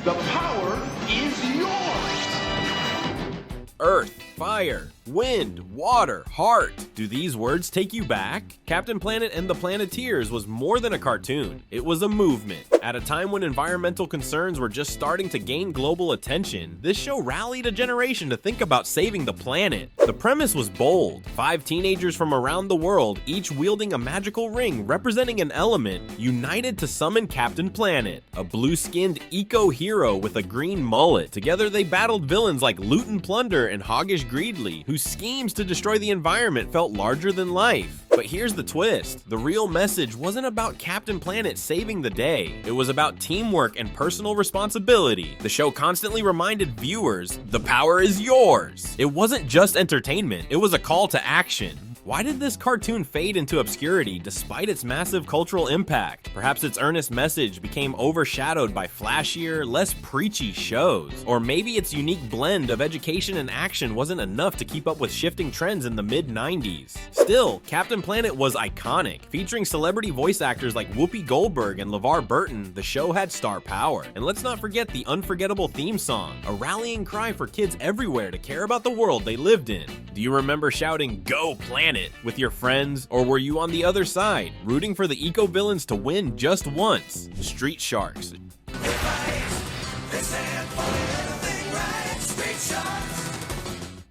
[SPEAKER 6] The power is yours!
[SPEAKER 1] Earth, fire, wind, water, heart. Do these words take you back? Captain Planet and the Planeteers was more than a cartoon. It was a movement. At a time when environmental concerns were just starting to gain global attention, this show rallied a generation to think about saving the planet. The premise was bold. 5 teenagers from around the world, each wielding a magical ring representing an element, united to summon Captain Planet, a blue-skinned eco-hero with a green mullet. Together they battled villains like Loot and Plunder and Hoggish Greedly, whose schemes to destroy the environment felt larger than life. But here's the twist. The real message wasn't about Captain Planet saving the day. It was about teamwork and personal responsibility. The show constantly reminded viewers, the power is yours. It wasn't just entertainment, it was a call to action. Why did this cartoon fade into obscurity despite its massive cultural impact? Perhaps its earnest message became overshadowed by flashier, less preachy shows. Or maybe its unique blend of education and action wasn't enough to keep up with shifting trends in the mid-90s. Still, Captain Planet was iconic. Featuring celebrity voice actors like Whoopi Goldberg and LeVar Burton, the show had star power. And let's not forget the unforgettable theme song, a rallying cry for kids everywhere to care about the world they lived in. Do you remember shouting, "Go Planet!" with your friends, or were you on the other side, rooting for the eco-villains to win just once? Street Sharks.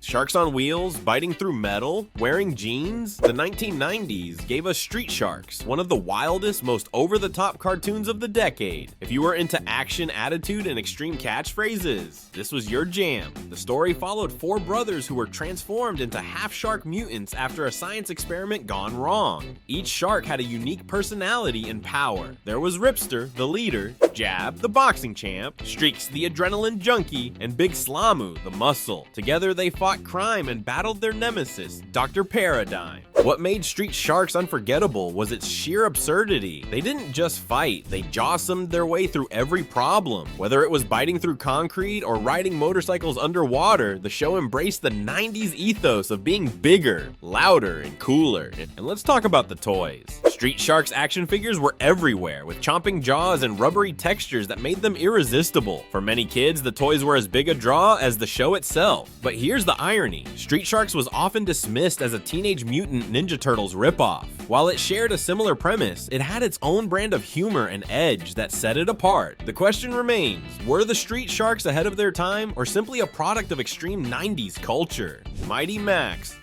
[SPEAKER 1] Sharks on wheels, biting through metal, wearing jeans? The 1990s gave us Street Sharks, one of the wildest, most over-the-top cartoons of the decade. If you were into action, attitude, and extreme catchphrases, this was your jam. The story followed 4 brothers who were transformed into half-shark mutants after a science experiment gone wrong. Each shark had a unique personality and power. There was Ripster, the leader, Jab, the boxing champ, Streaks, the adrenaline junkie, and Big Slamu, the muscle. Together they fought crime and battled their nemesis, Dr. Paradigm. What made Street Sharks unforgettable was its sheer absurdity. They didn't just fight, they jawsommed their way through every problem. Whether it was biting through concrete or riding motorcycles underwater, the show embraced the 90s ethos of being bigger, louder, and cooler. And let's talk about the toys. Street Sharks action figures were everywhere, with chomping jaws and rubbery textures that made them irresistible. For many kids, the toys were as big a draw as the show itself. But here's the irony. Street Sharks was often dismissed as a Teenage Mutant Ninja Turtles ripoff. While it shared a similar premise, it had its own brand of humor and edge that set it apart. The question remains, were the Street Sharks ahead of their time, or simply a product of extreme 90s culture? Mighty Max.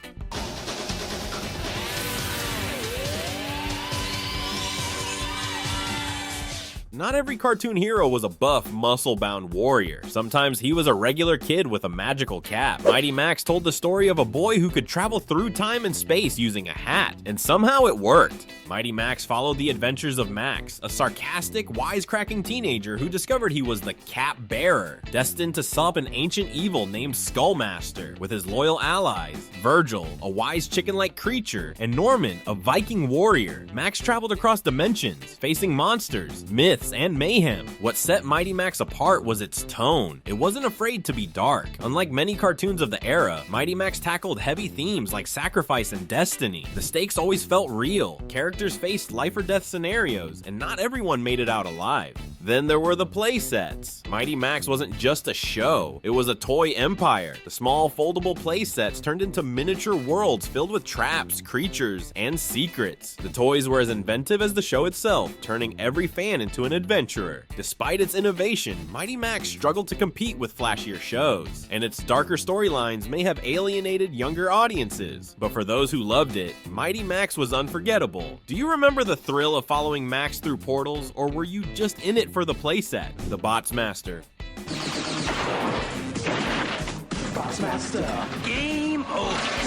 [SPEAKER 1] Not every cartoon hero was a buff, muscle-bound warrior. Sometimes he was a regular kid with a magical cap. Mighty Max told the story of a boy who could travel through time and space using a hat, and somehow it worked. Mighty Max followed the adventures of Max, a sarcastic, wisecracking teenager who discovered he was the Cap Bearer, destined to stop an ancient evil named Skullmaster with his loyal allies, Virgil, a wise chicken-like creature, and Norman, a Viking warrior. Max traveled across dimensions, facing monsters, myths, myths, and mayhem. What set Mighty Max apart was its tone. It wasn't afraid to be dark. Unlike many cartoons of the era, Mighty Max tackled heavy themes like sacrifice and destiny. The stakes always felt real. Characters faced life or death scenarios, and not everyone made it out alive. Then there were the play sets. Mighty Max wasn't just a show, it was a toy empire. The small foldable play sets turned into miniature worlds filled with traps, creatures, and secrets. The toys were as inventive as the show itself, turning every fan into an adventurer. Despite its innovation, Mighty Max struggled to compete with flashier shows, and its darker storylines may have alienated younger audiences. But for those who loved it, Mighty Max was unforgettable. Do you remember the thrill of following Max through portals, or were you just in it for the playset? The Bots Master.
[SPEAKER 6] Boss Master. Game over.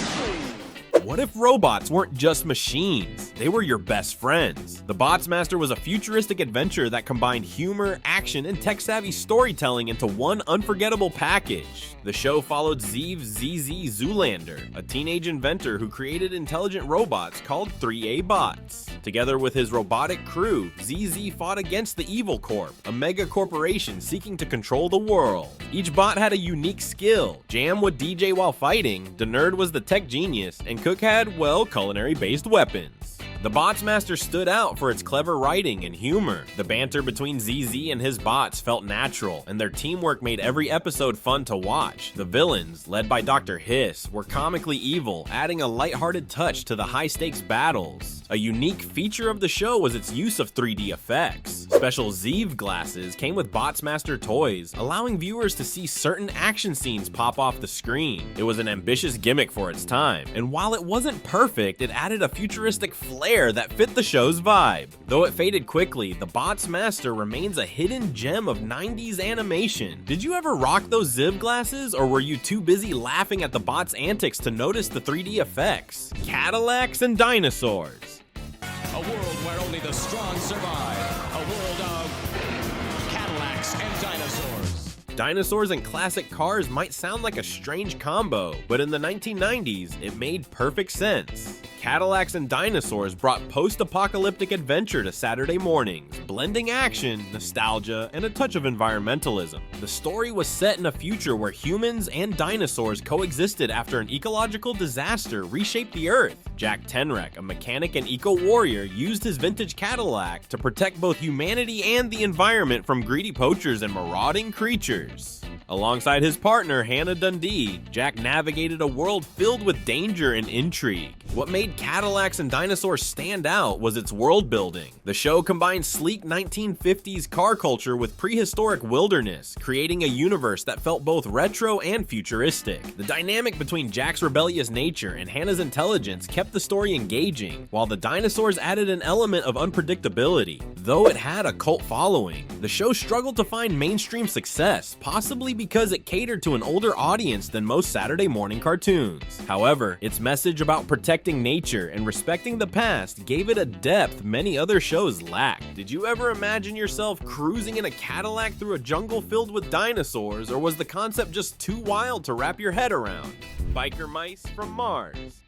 [SPEAKER 1] What if robots weren't just machines? They were your best friends. The Bots Master was a futuristic adventure that combined humor, action, and tech-savvy storytelling into one unforgettable package. The show followed Zeev ZZ Zoolander, a teenage inventor who created intelligent robots called 3A Bots. Together with his robotic crew, ZZ fought against the Evil Corp, a mega corporation seeking to control the world. Each bot had a unique skill. Jam would DJ while fighting, the Nerd was the tech genius, and Cook had, well, culinary-based weapons. The Bots Master stood out for its clever writing and humor. The banter between ZZ and his bots felt natural, and their teamwork made every episode fun to watch. The villains, led by Dr. Hiss, were comically evil, adding a lighthearted touch to the high-stakes battles. A unique feature of the show was its use of 3D effects. Special Zeev glasses came with Bots Master toys, allowing viewers to see certain action scenes pop off the screen. It was an ambitious gimmick for its time, and while it wasn't perfect, it added a futuristic flair that fit the show's vibe. Though it faded quickly, the Bots Master remains a hidden gem of 90s animation. Did you ever rock those Ziv glasses, or were you too busy laughing at the bots' antics to notice the 3D effects? Cadillacs and dinosaurs.
[SPEAKER 7] A world where only the strong survive. A world of Cadillacs and dinosaurs.
[SPEAKER 1] Dinosaurs and classic cars might sound like a strange combo, but in the 1990s, it made perfect sense. Cadillacs and dinosaurs brought post-apocalyptic adventure to Saturday mornings, blending action, nostalgia, and a touch of environmentalism. The story was set in a future where humans and dinosaurs coexisted after an ecological disaster reshaped the Earth. Jack Tenrek, a mechanic and eco-warrior, used his vintage Cadillac to protect both humanity and the environment from greedy poachers and marauding creatures. Alongside his partner, Hannah Dundee, Jack navigated a world filled with danger and intrigue. What made Cadillacs and dinosaurs stand out was its world building. The show combined sleek 1950s car culture with prehistoric wilderness, creating a universe that felt both retro and futuristic. The dynamic between Jack's rebellious nature and Hannah's intelligence kept the story engaging, while the dinosaurs added an element of unpredictability. Though it had a cult following, the show struggled to find mainstream success, possibly because it catered to an older audience than most Saturday morning cartoons. However, its message about protecting nature and respecting the past gave it a depth many other shows lacked. Did you ever imagine yourself cruising in a Cadillac through a jungle filled with dinosaurs, or was the concept just too wild to wrap your head around? Biker mice from Mars.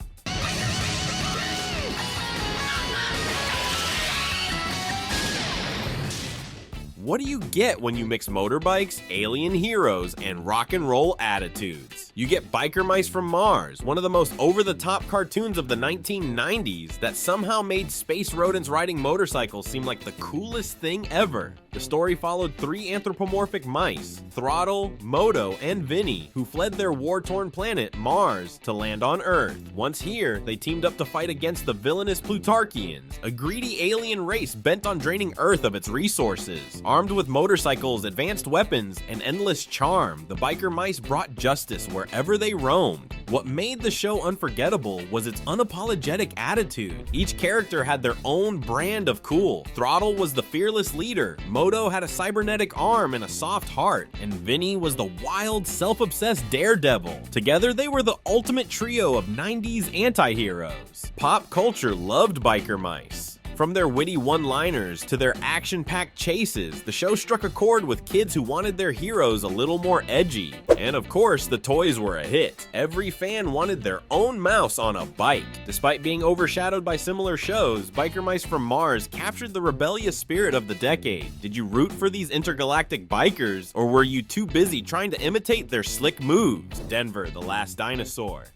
[SPEAKER 1] What do you get when you mix motorbikes, alien heroes, and rock and roll attitudes? You get Biker Mice from Mars, one of the most over-the-top cartoons of the 1990s that somehow made space rodents riding motorcycles seem like the coolest thing ever. The story followed three anthropomorphic mice, Throttle, Moto, and Vinny, who fled their war-torn planet, Mars, to land on Earth. Once here, they teamed up to fight against the villainous Plutarchians, a greedy alien race bent on draining Earth of its resources. Armed with motorcycles, advanced weapons, and endless charm, the biker mice brought justice wherever they roamed. What made the show unforgettable was its unapologetic attitude. Each character had their own brand of cool. Throttle was the fearless leader, Moto had a cybernetic arm and a soft heart, and Vinny was the wild, self-obsessed daredevil. Together, they were the ultimate trio of 90s anti-heroes. Pop culture loved biker mice. From their witty one-liners to their action-packed chases, the show struck a chord with kids who wanted their heroes a little more edgy. And of course, the toys were a hit. Every fan wanted their own mouse on a bike. Despite being overshadowed by similar shows, Biker Mice from Mars captured the rebellious spirit of the decade. Did you root for these intergalactic bikers, or were you too busy trying to imitate their slick moves? Denver, the Last Dinosaur.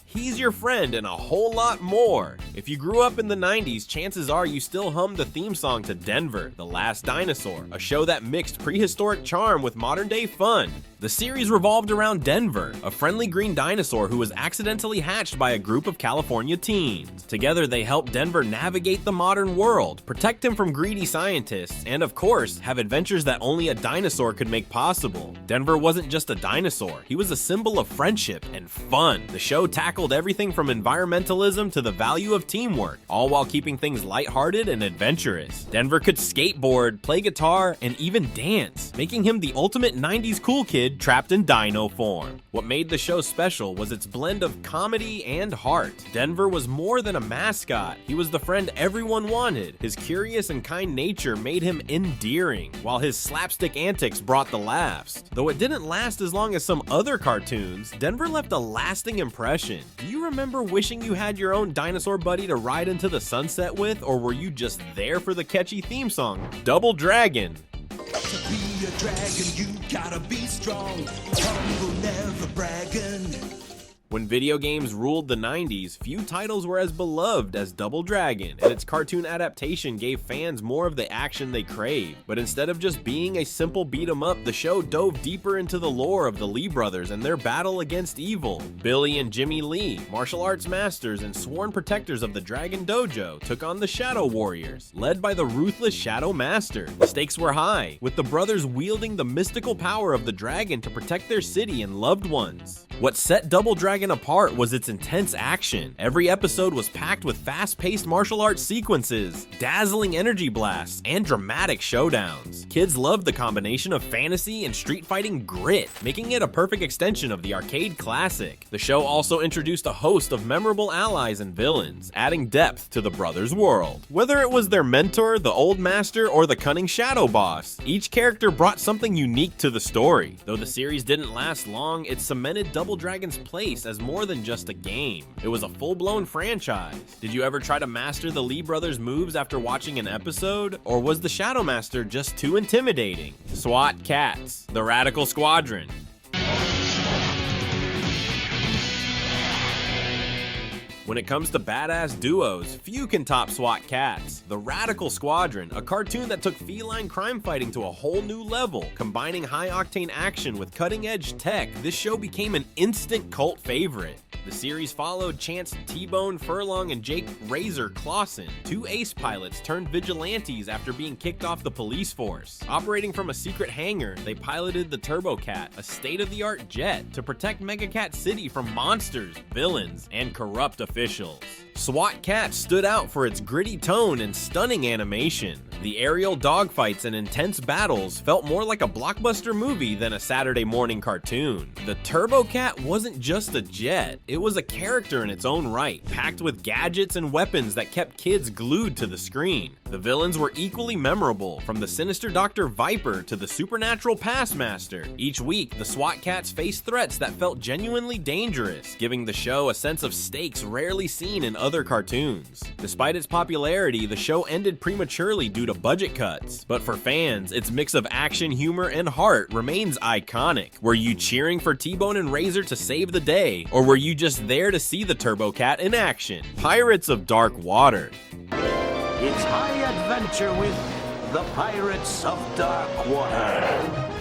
[SPEAKER 1] He's Your Friend, and a whole lot more. If you grew up in the 90s, chances are you still hummed the theme song to Denver, the Last Dinosaur, a show that mixed prehistoric charm with modern-day fun. The series revolved around Denver, a friendly green dinosaur who was accidentally hatched by a group of California teens. Together, they help Denver navigate the modern world, protect him from greedy scientists, and of course, have adventures that only a dinosaur could make possible. Denver wasn't just a dinosaur, he was a symbol of friendship and fun. The show tackled everything from environmentalism to the value of teamwork, all while keeping things lighthearted and adventurous. Denver could skateboard, play guitar, and even dance, making him the ultimate 90s cool kid trapped in dino form. What made the show special was its blend of comedy and heart. Denver was more than a mascot. He was the friend everyone wanted. His curious and kind nature made him endearing, while his slapstick antics brought the laughs. Though it didn't last as long as some other cartoons, Denver left a lasting impression. Do you remember wishing you had your own dinosaur buddy to ride into the sunset with, or were you just there for the catchy theme song, Double Dragon?
[SPEAKER 6] To be a dragon, you gotta be strong. Humble, never bragging.
[SPEAKER 1] When video games ruled the 90s, few titles were as beloved as Double Dragon, and its cartoon adaptation gave fans more of the action they craved. But instead of just being a simple beat-em-up, the show dove deeper into the lore of the Lee brothers and their battle against evil. Billy and Jimmy Lee, martial arts masters and sworn protectors of the Dragon Dojo, took on the Shadow Warriors, led by the ruthless Shadow Master. The stakes were high, with the brothers wielding the mystical power of the dragon to protect their city and loved ones. What set Double Dragon apart was its intense action. Every episode was packed with fast-paced martial arts sequences, dazzling energy blasts, and dramatic showdowns. Kids loved the combination of fantasy and street fighting grit, making it a perfect extension of the arcade classic. The show also introduced a host of memorable allies and villains, adding depth to the brothers' world. Whether it was their mentor, the Old Master, or the cunning Shadow Boss, each character brought something unique to the story. Though the series didn't last long, it cemented Double Dragon's place as more than just a game. It was a full-blown franchise. Did you ever try to master the Lee brothers' moves after watching an episode? Or was the Shadow Master just too intimidating? SWAT Cats, the Radical Squadron. When it comes to badass duos, few can top SWAT Cats. The Radical Squadron, a cartoon that took feline crime fighting to a whole new level. Combining high-octane action with cutting-edge tech, this show became an instant cult favorite. The series followed Chance T-Bone Furlong and Jake Razor Clausen, two ace pilots turned vigilantes after being kicked off the police force. Operating from a secret hangar, they piloted the TurboCat, a state-of-the-art jet, to protect Megacat City from monsters, villains, and corrupt officials. SWAT Cats stood out for its gritty tone and stunning animation. The aerial dogfights and intense battles felt more like a blockbuster movie than a Saturday morning cartoon. The TurboCat wasn't just a jet, it was a character in its own right, packed with gadgets and weapons that kept kids glued to the screen. The villains were equally memorable, from the sinister Dr. Viper to the supernatural Passmaster. Each week, the SWAT Cats faced threats that felt genuinely dangerous, giving the show a sense of stakes rarely seen in other cartoons. Despite its popularity, the show ended prematurely due to budget cuts. But for fans, its mix of action, humor, and heart remains iconic. Were you cheering for T-Bone and Razor to save the day, or were you just there to see the TurboCat in action? Pirates of Dark Water.
[SPEAKER 6] It's high adventure with the Pirates of Dark Water.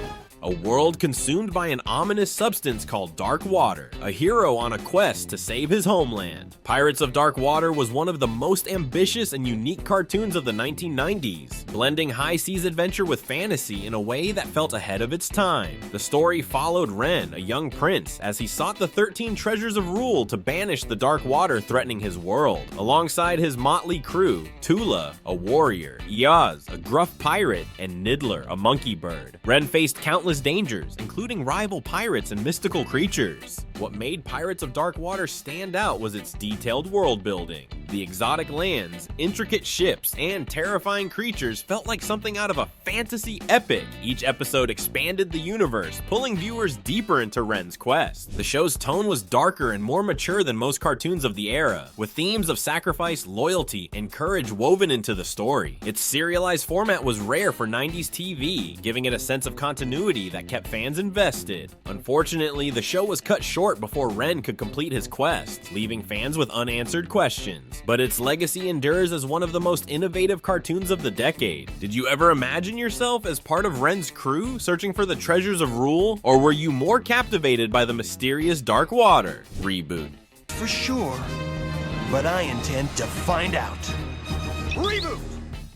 [SPEAKER 1] A world consumed by an ominous substance called Dark Water, a hero on a quest to save his homeland. Pirates of Dark Water was one of the most ambitious and unique cartoons of the 1990s, blending high seas adventure with fantasy in a way that felt ahead of its time. The story followed Ren, a young prince, as he sought the 13 treasures of rule to banish the dark water threatening his world, alongside his motley crew, Tula, a warrior, Iaz, a gruff pirate, and Niddler, a monkey bird. Ren faced countless dangers, including rival pirates and mystical creatures. What made Pirates of Dark Water stand out was its detailed world building. The exotic lands, intricate ships, and terrifying creatures felt like something out of a fantasy epic. Each episode expanded the universe, pulling viewers deeper into Ren's quest. The show's tone was darker and more mature than most cartoons of the era, with themes of sacrifice, loyalty, and courage woven into the story. Its serialized format was rare for 90s TV, giving it a sense of continuity that kept fans invested. Unfortunately, the show was cut short before Ren could complete his quest, leaving fans with unanswered questions. But its legacy endures as one of the most innovative cartoons of the decade. Did you ever imagine yourself as part of Ren's crew, searching for the treasures of Rule, or were you more captivated by the mysterious Dark Water reboot?
[SPEAKER 8] For sure, but I intend to find out. Reboot!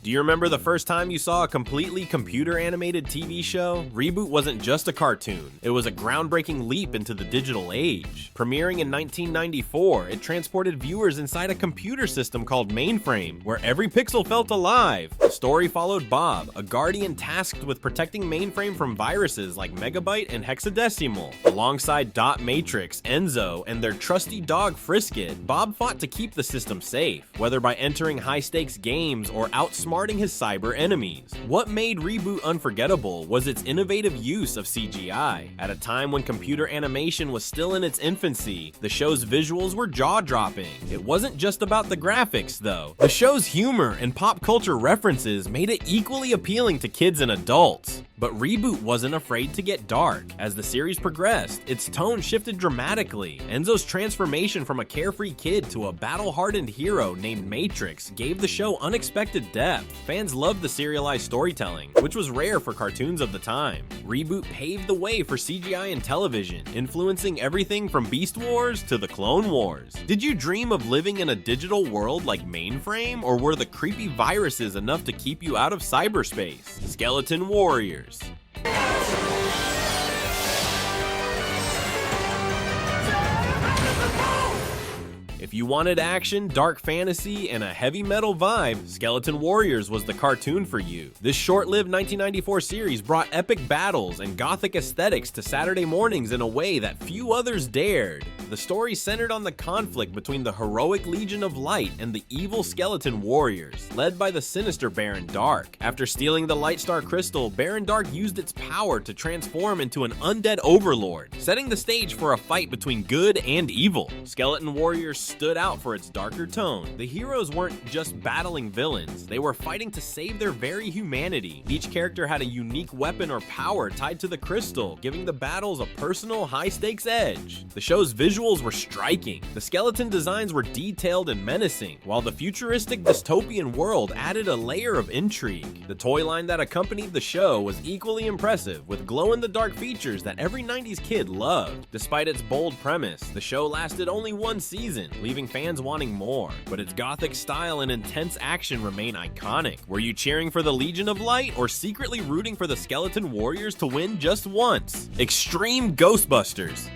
[SPEAKER 1] Do you remember the first time you saw a completely computer-animated TV show? Reboot wasn't just a cartoon, it was a groundbreaking leap into the digital age. Premiering in 1994, it transported viewers inside a computer system called Mainframe, where every pixel felt alive. The story followed Bob, a guardian tasked with protecting Mainframe from viruses like Megabyte and Hexadecimal. Alongside Dot Matrix, Enzo, and their trusty dog Frisket, Bob fought to keep the system safe, whether by entering high-stakes games or outsmarting his cyber enemies. What made Reboot unforgettable was its innovative use of CGI. At a time when computer animation was still in its infancy, the show's visuals were jaw-dropping. It wasn't just about the graphics, though. The show's humor and pop culture references made it equally appealing to kids and adults. But Reboot wasn't afraid to get dark. As the series progressed, its tone shifted dramatically. Enzo's transformation from a carefree kid to a battle-hardened hero named Matrix gave the show unexpected depth. Fans loved the serialized storytelling, which was rare for cartoons of the time. Reboot paved the way for CGI in television, influencing everything from Beast Wars to the Clone Wars. Did you dream of living in a digital world like Mainframe, or were the creepy viruses enough to keep you out of cyberspace? Skeleton Warriors. If you wanted action, dark fantasy, and a heavy metal vibe, Skeleton Warriors was the cartoon for you. This short-lived 1994 series brought epic battles and gothic aesthetics to Saturday mornings in a way that few others dared. The story centered on the conflict between the heroic Legion of Light and the evil Skeleton Warriors, led by the sinister Baron Dark. After stealing the Lightstar Crystal, Baron Dark used its power to transform into an undead overlord, setting the stage for a fight between good and evil. Skeleton Warriors stood out for its darker tone. The heroes weren't just battling villains, they were fighting to save their very humanity. Each character had a unique weapon or power tied to the crystal, giving the battles a personal, high-stakes edge. The show's visuals were striking. The skeleton designs were detailed and menacing, while the futuristic dystopian world added a layer of intrigue. The toy line that accompanied the show was equally impressive, with glow-in-the-dark features that every 90s kid loved. Despite its bold premise, the show lasted only one season, leaving fans wanting more, but its gothic style and intense action remain iconic. Were you cheering for the Legion of Light or secretly rooting for the Skeleton Warriors to win just once? Extreme Ghostbusters.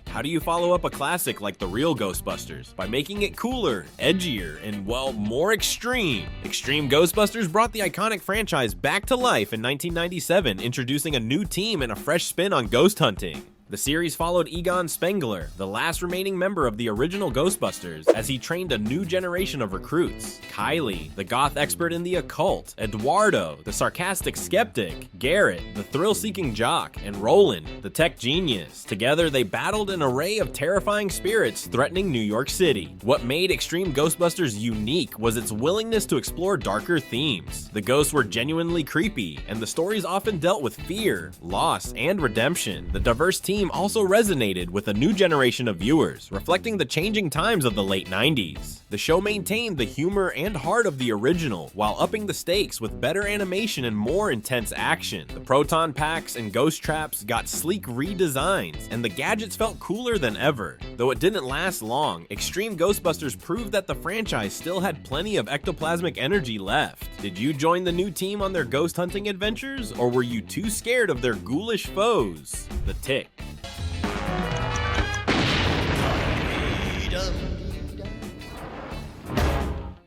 [SPEAKER 1] How do you follow up a classic like the real Ghostbusters? By making it cooler, edgier, and, well, more extreme. Extreme Ghostbusters brought the iconic franchise back to life in 1997, introducing a new team and a fresh spin on ghost hunting. The series followed Egon Spengler, the last remaining member of the original Ghostbusters, as he trained a new generation of recruits. Kylie, the goth expert in the occult, Eduardo, the sarcastic skeptic, Garrett, the thrill-seeking jock, and Roland, the tech genius. Together, they battled an array of terrifying spirits threatening New York City. What made Extreme Ghostbusters unique was its willingness to explore darker themes. The ghosts were genuinely creepy, and the stories often dealt with fear, loss, and redemption. The diverse team also resonated with a new generation of viewers, reflecting the changing times of the late 90s. The show maintained the humor and heart of the original, while upping the stakes with better animation and more intense action. The proton packs and ghost traps got sleek redesigns, and the gadgets felt cooler than ever. Though it didn't last long, Extreme Ghostbusters proved that the franchise still had plenty of ectoplasmic energy left. Did you join the new team on their ghost hunting adventures, or were you too scared of their ghoulish foes? The Tick.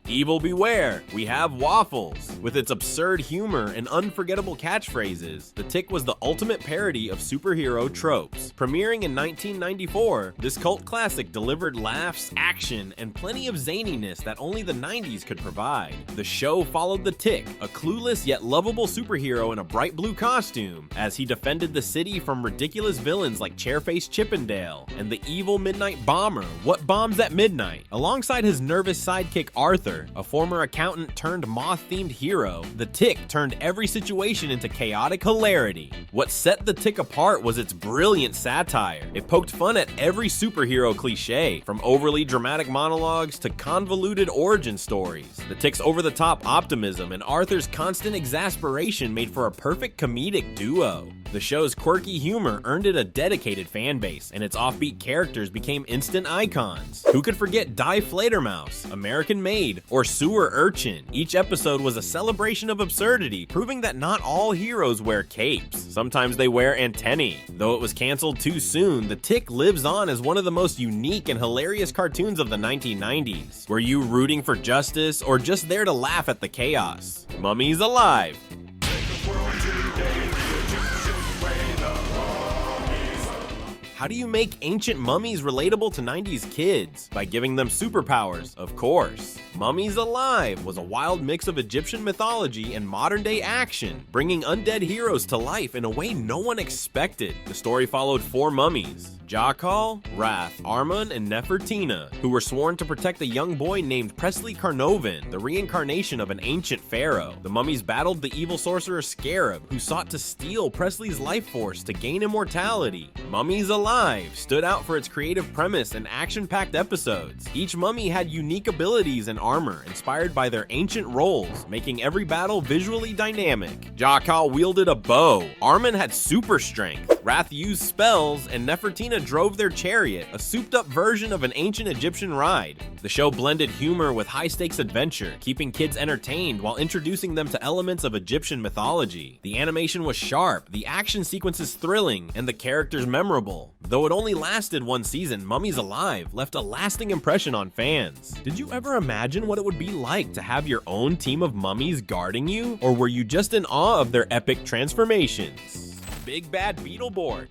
[SPEAKER 1] Evil beware, we have waffles. With its absurd humor and unforgettable catchphrases, The Tick was the ultimate parody of superhero tropes. Premiering in 1994, this cult classic delivered laughs, action, and plenty of zaniness that only the 90s could provide. The show followed The Tick, a clueless yet lovable superhero in a bright blue costume, as he defended the city from ridiculous villains like Chairface Chippendale and the evil Midnight Bomber, What Bombs at Midnight. Alongside his nervous sidekick Arthur, a former accountant turned moth-themed hero, The Tick turned every situation into chaotic hilarity. What set The Tick apart was its brilliant satire. It poked fun at every superhero cliche, from overly dramatic monologues to convoluted origin stories. The Tick's over-the-top optimism and Arthur's constant exasperation made for a perfect comedic duo. The show's quirky humor earned it a dedicated fan base, and its offbeat characters became instant icons. Who could forget Die Fledermaus, American Maid, or Sewer Urchin? Each episode was a celebration of absurdity, proving that not all heroes wear capes. Sometimes they wear antennae. Though it was canceled too soon, The Tick lives on as one of the most unique and hilarious cartoons of the 1990s. Were you rooting for justice, or just there to laugh at the chaos? Mummies Alive! How do you make ancient mummies relatable to 90s kids? By giving them superpowers, of course. Mummies Alive was a wild mix of Egyptian mythology and modern-day action, bringing undead heroes to life in a way no one expected. The story followed 4 mummies: Jackal, Wrath, Armun, and Nefertina, who were sworn to protect a young boy named Presley Carnarvon, the reincarnation of an ancient pharaoh. The mummies battled the evil sorcerer Scarab, who sought to steal Presley's life force to gain immortality. Mummies Alive stood out for its creative premise and action-packed episodes. Each mummy had unique abilities and armor inspired by their ancient roles, making every battle visually dynamic. Jackal wielded a bow, Armun had super strength, Wrath used spells, and Nefertina drove their chariot, a souped-up version of an ancient Egyptian ride. The show blended humor with high-stakes adventure, keeping kids entertained while introducing them to elements of Egyptian mythology. The animation was sharp, the action sequences thrilling, and the characters memorable. Though it only lasted 1 season, Mummies Alive left a lasting impression on fans. Did you ever imagine what it would be like to have your own team of mummies guarding you? Or were you just in awe of their epic transformations? Big Bad Beetleborgs.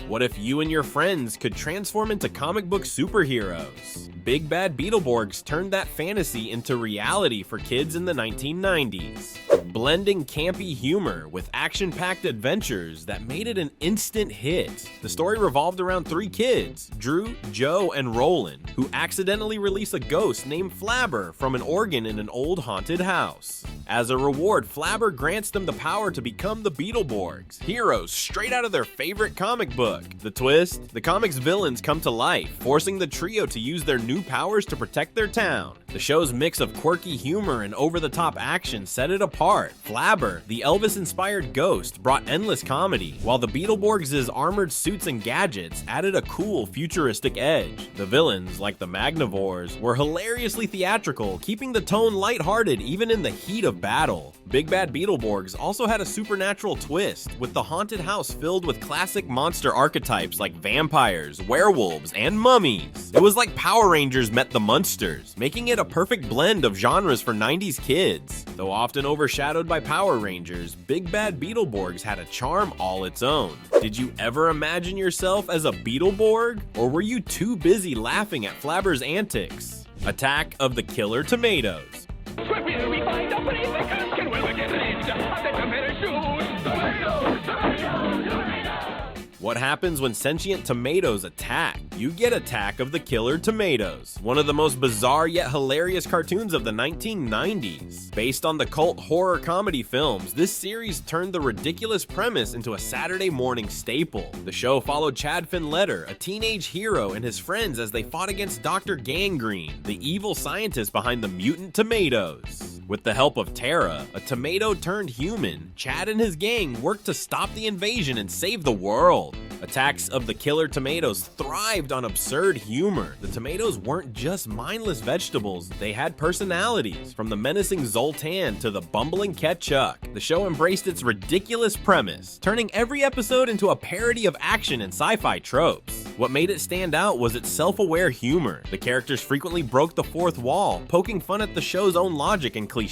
[SPEAKER 1] What if you and your friends could transform into comic book superheroes? Big Bad Beetleborgs turned that fantasy into reality for kids in the 1990s. Blending campy humor with action-packed adventures that made it an instant hit. The story revolved around 3 kids, Drew, Joe, and Roland, who accidentally release a ghost named Flabber from an organ in an old haunted house. As a reward, Flabber grants them the power to become the Beetleborgs, heroes straight out of their favorite comic book. The twist? The comic's villains come to life, forcing the trio to use their new powers to protect their town. The show's mix of quirky humor and over-the-top action set it apart. Flabber, the Elvis-inspired ghost, brought endless comedy, while the Beetleborgs' armored suits and gadgets added a cool, futuristic edge. The villains, like the Magnivores, were hilariously theatrical, keeping the tone lighthearted even in the heat of battle. Big Bad Beetleborgs also had a supernatural twist, with the haunted house filled with classic monster archetypes like vampires, werewolves, and mummies. It was like Power Rangers met the Munsters, making it a perfect blend of genres for 90s kids. Though often overshadowed by Power Rangers, Big Bad Beetleborgs had a charm all its own. Did you ever imagine yourself as a Beetleborg? Or were you too busy laughing at Flabber's antics? Attack of the Killer Tomatoes.
[SPEAKER 9] Where will we find a place that can well get rid of the tomato shoes? Tomatoes, tomatoes, tomatoes.
[SPEAKER 1] What happens when sentient tomatoes attack? You get Attack of the Killer Tomatoes, one of the most bizarre yet hilarious cartoons of the 1990s. Based on the cult horror comedy films, this series turned the ridiculous premise into a Saturday morning staple. The show followed Chad Finletter, a teenage hero, and his friends as they fought against Dr. Gangrene, the evil scientist behind the mutant tomatoes. With the help of Terra, a tomato turned human, Chad and his gang worked to stop the invasion and save the world. Attacks of the killer tomatoes thrived on absurd humor. The tomatoes weren't just mindless vegetables, they had personalities, from the menacing Zoltan to the bumbling Ketchup. The show embraced its ridiculous premise, turning every episode into a parody of action and sci-fi tropes. What made it stand out was its self-aware humor. The characters frequently broke the fourth wall, poking fun at the show's own logic and cliches.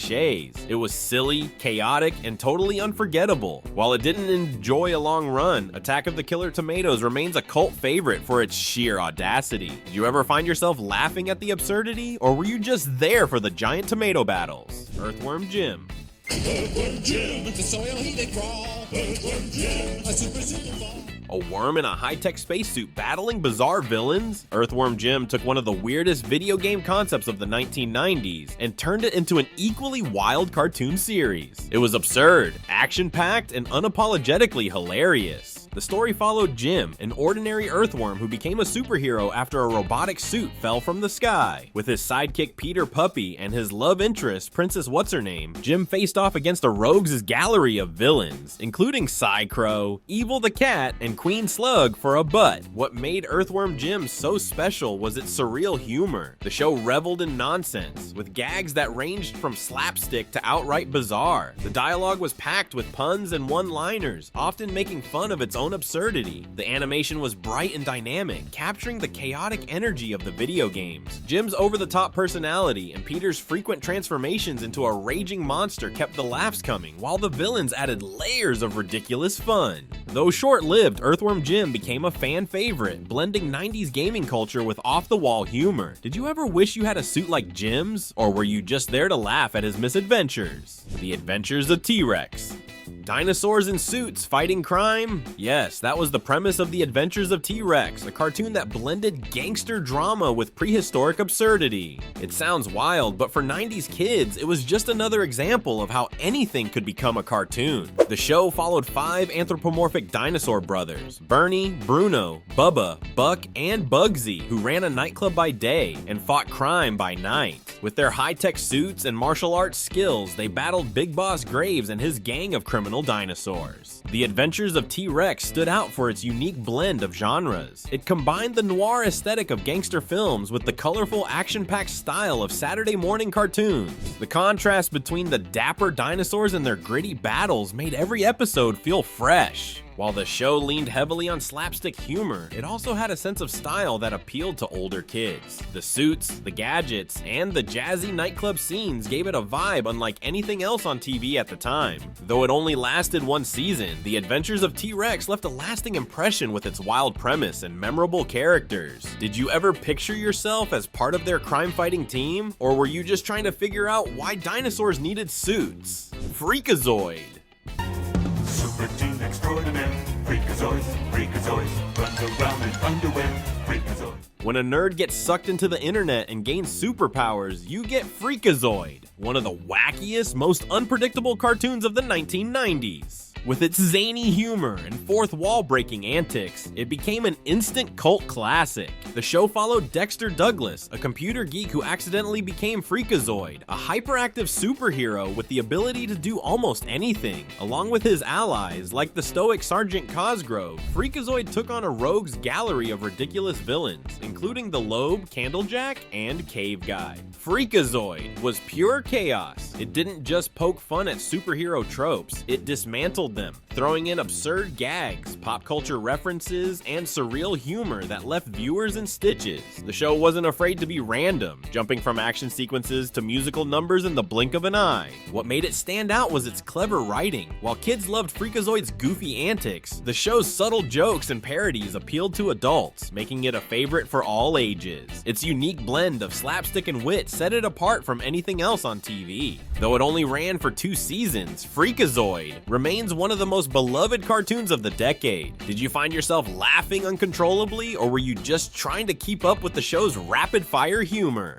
[SPEAKER 1] It was silly, chaotic, and totally unforgettable. While it didn't enjoy a long run, Attack of the Killer Tomatoes remains a cult favorite for its sheer audacity. Did you ever find yourself laughing at the absurdity, or were you just there for the giant tomato battles? Earthworm Jim.
[SPEAKER 7] Earthworm Jim, the soil he did crawl. Earthworm Jim, a super ball.
[SPEAKER 1] A worm in a high-tech spacesuit battling bizarre villains? Earthworm Jim took one of the weirdest video game concepts of the 1990s and turned it into an equally wild cartoon series. It was absurd, action-packed, and unapologetically hilarious. The story followed Jim, an ordinary earthworm who became a superhero after a robotic suit fell from the sky. With his sidekick Peter Puppy and his love interest, Princess What's-Her-Name, Jim faced off against a rogues' gallery of villains, including Psy-Crow, Evil the Cat, and Queen Slug for a butt. What made Earthworm Jim so special was its surreal humor. The show reveled in nonsense, with gags that ranged from slapstick to outright bizarre. The dialogue was packed with puns and one-liners, often making fun of its own absurdity. The animation was bright and dynamic, capturing the chaotic energy of the video games. Jim's over-the-top personality and Peter's frequent transformations into a raging monster kept the laughs coming, while the villains added layers of ridiculous fun. Though short-lived, Earthworm Jim became a fan favorite, blending 90s gaming culture with off-the-wall humor. Did you ever wish you had a suit like Jim's, or were you just there to laugh at his misadventures? The Adventures of T-Rex. Dinosaurs in suits fighting crime? Yes, that was the premise of The Adventures of T-Rex, a cartoon that blended gangster drama with prehistoric absurdity. It sounds wild, but for 90s kids, it was just another example of how anything could become a cartoon. The show followed 5 anthropomorphic dinosaur brothers, Bernie, Bruno, Bubba, Buck, and Bugsy, who ran a nightclub by day and fought crime by night. With their high-tech suits and martial arts skills, they battled Big Boss Graves and his gang of criminal dinosaurs. The Adventures of T-Rex stood out for its unique blend of genres. It combined the noir aesthetic of gangster films with the colorful, action-packed style of Saturday morning cartoons. The contrast between the dapper dinosaurs and their gritty battles made every episode feel fresh. While the show leaned heavily on slapstick humor, it also had a sense of style that appealed to older kids. The suits, the gadgets, and the jazzy nightclub scenes gave it a vibe unlike anything else on TV at the time. Though it only lasted one season, The Adventures of T-Rex left a lasting impression with its wild premise and memorable characters. Did you ever picture yourself as part of their crime-fighting team? Or were you just trying to figure out why dinosaurs needed suits? Freakazoid!
[SPEAKER 10] Super team extraordinaire, Freakazoid, runs around in underwear, Freakazoid.
[SPEAKER 1] When a nerd gets sucked into the internet and gains superpowers, you get Freakazoid, one of the wackiest, most unpredictable cartoons of the 1990s. With its zany humor and fourth wall breaking antics, it became an instant cult classic. The show followed Dexter Douglas, a computer geek who accidentally became Freakazoid, a hyperactive superhero with the ability to do almost anything. Along with his allies, like the stoic Sergeant Cosgrove, Freakazoid took on a rogues gallery of ridiculous villains, including the Lobe, Candlejack, and Cave Guy. Freakazoid was pure chaos. It didn't just poke fun at superhero tropes, it dismantled them, throwing in absurd gags, pop culture references, and surreal humor that left viewers in stitches. The show wasn't afraid to be random, jumping from action sequences to musical numbers in the blink of an eye. What made it stand out was its clever writing. While kids loved Freakazoid's goofy antics, the show's subtle jokes and parodies appealed to adults, making it a favorite for all ages. Its unique blend of slapstick and wit set it apart from anything else on TV. Though it only ran for 2 seasons, Freakazoid remains one of the most beloved cartoons of the decade. Did you find yourself laughing uncontrollably, or were you just trying to keep up with the show's rapid-fire humor?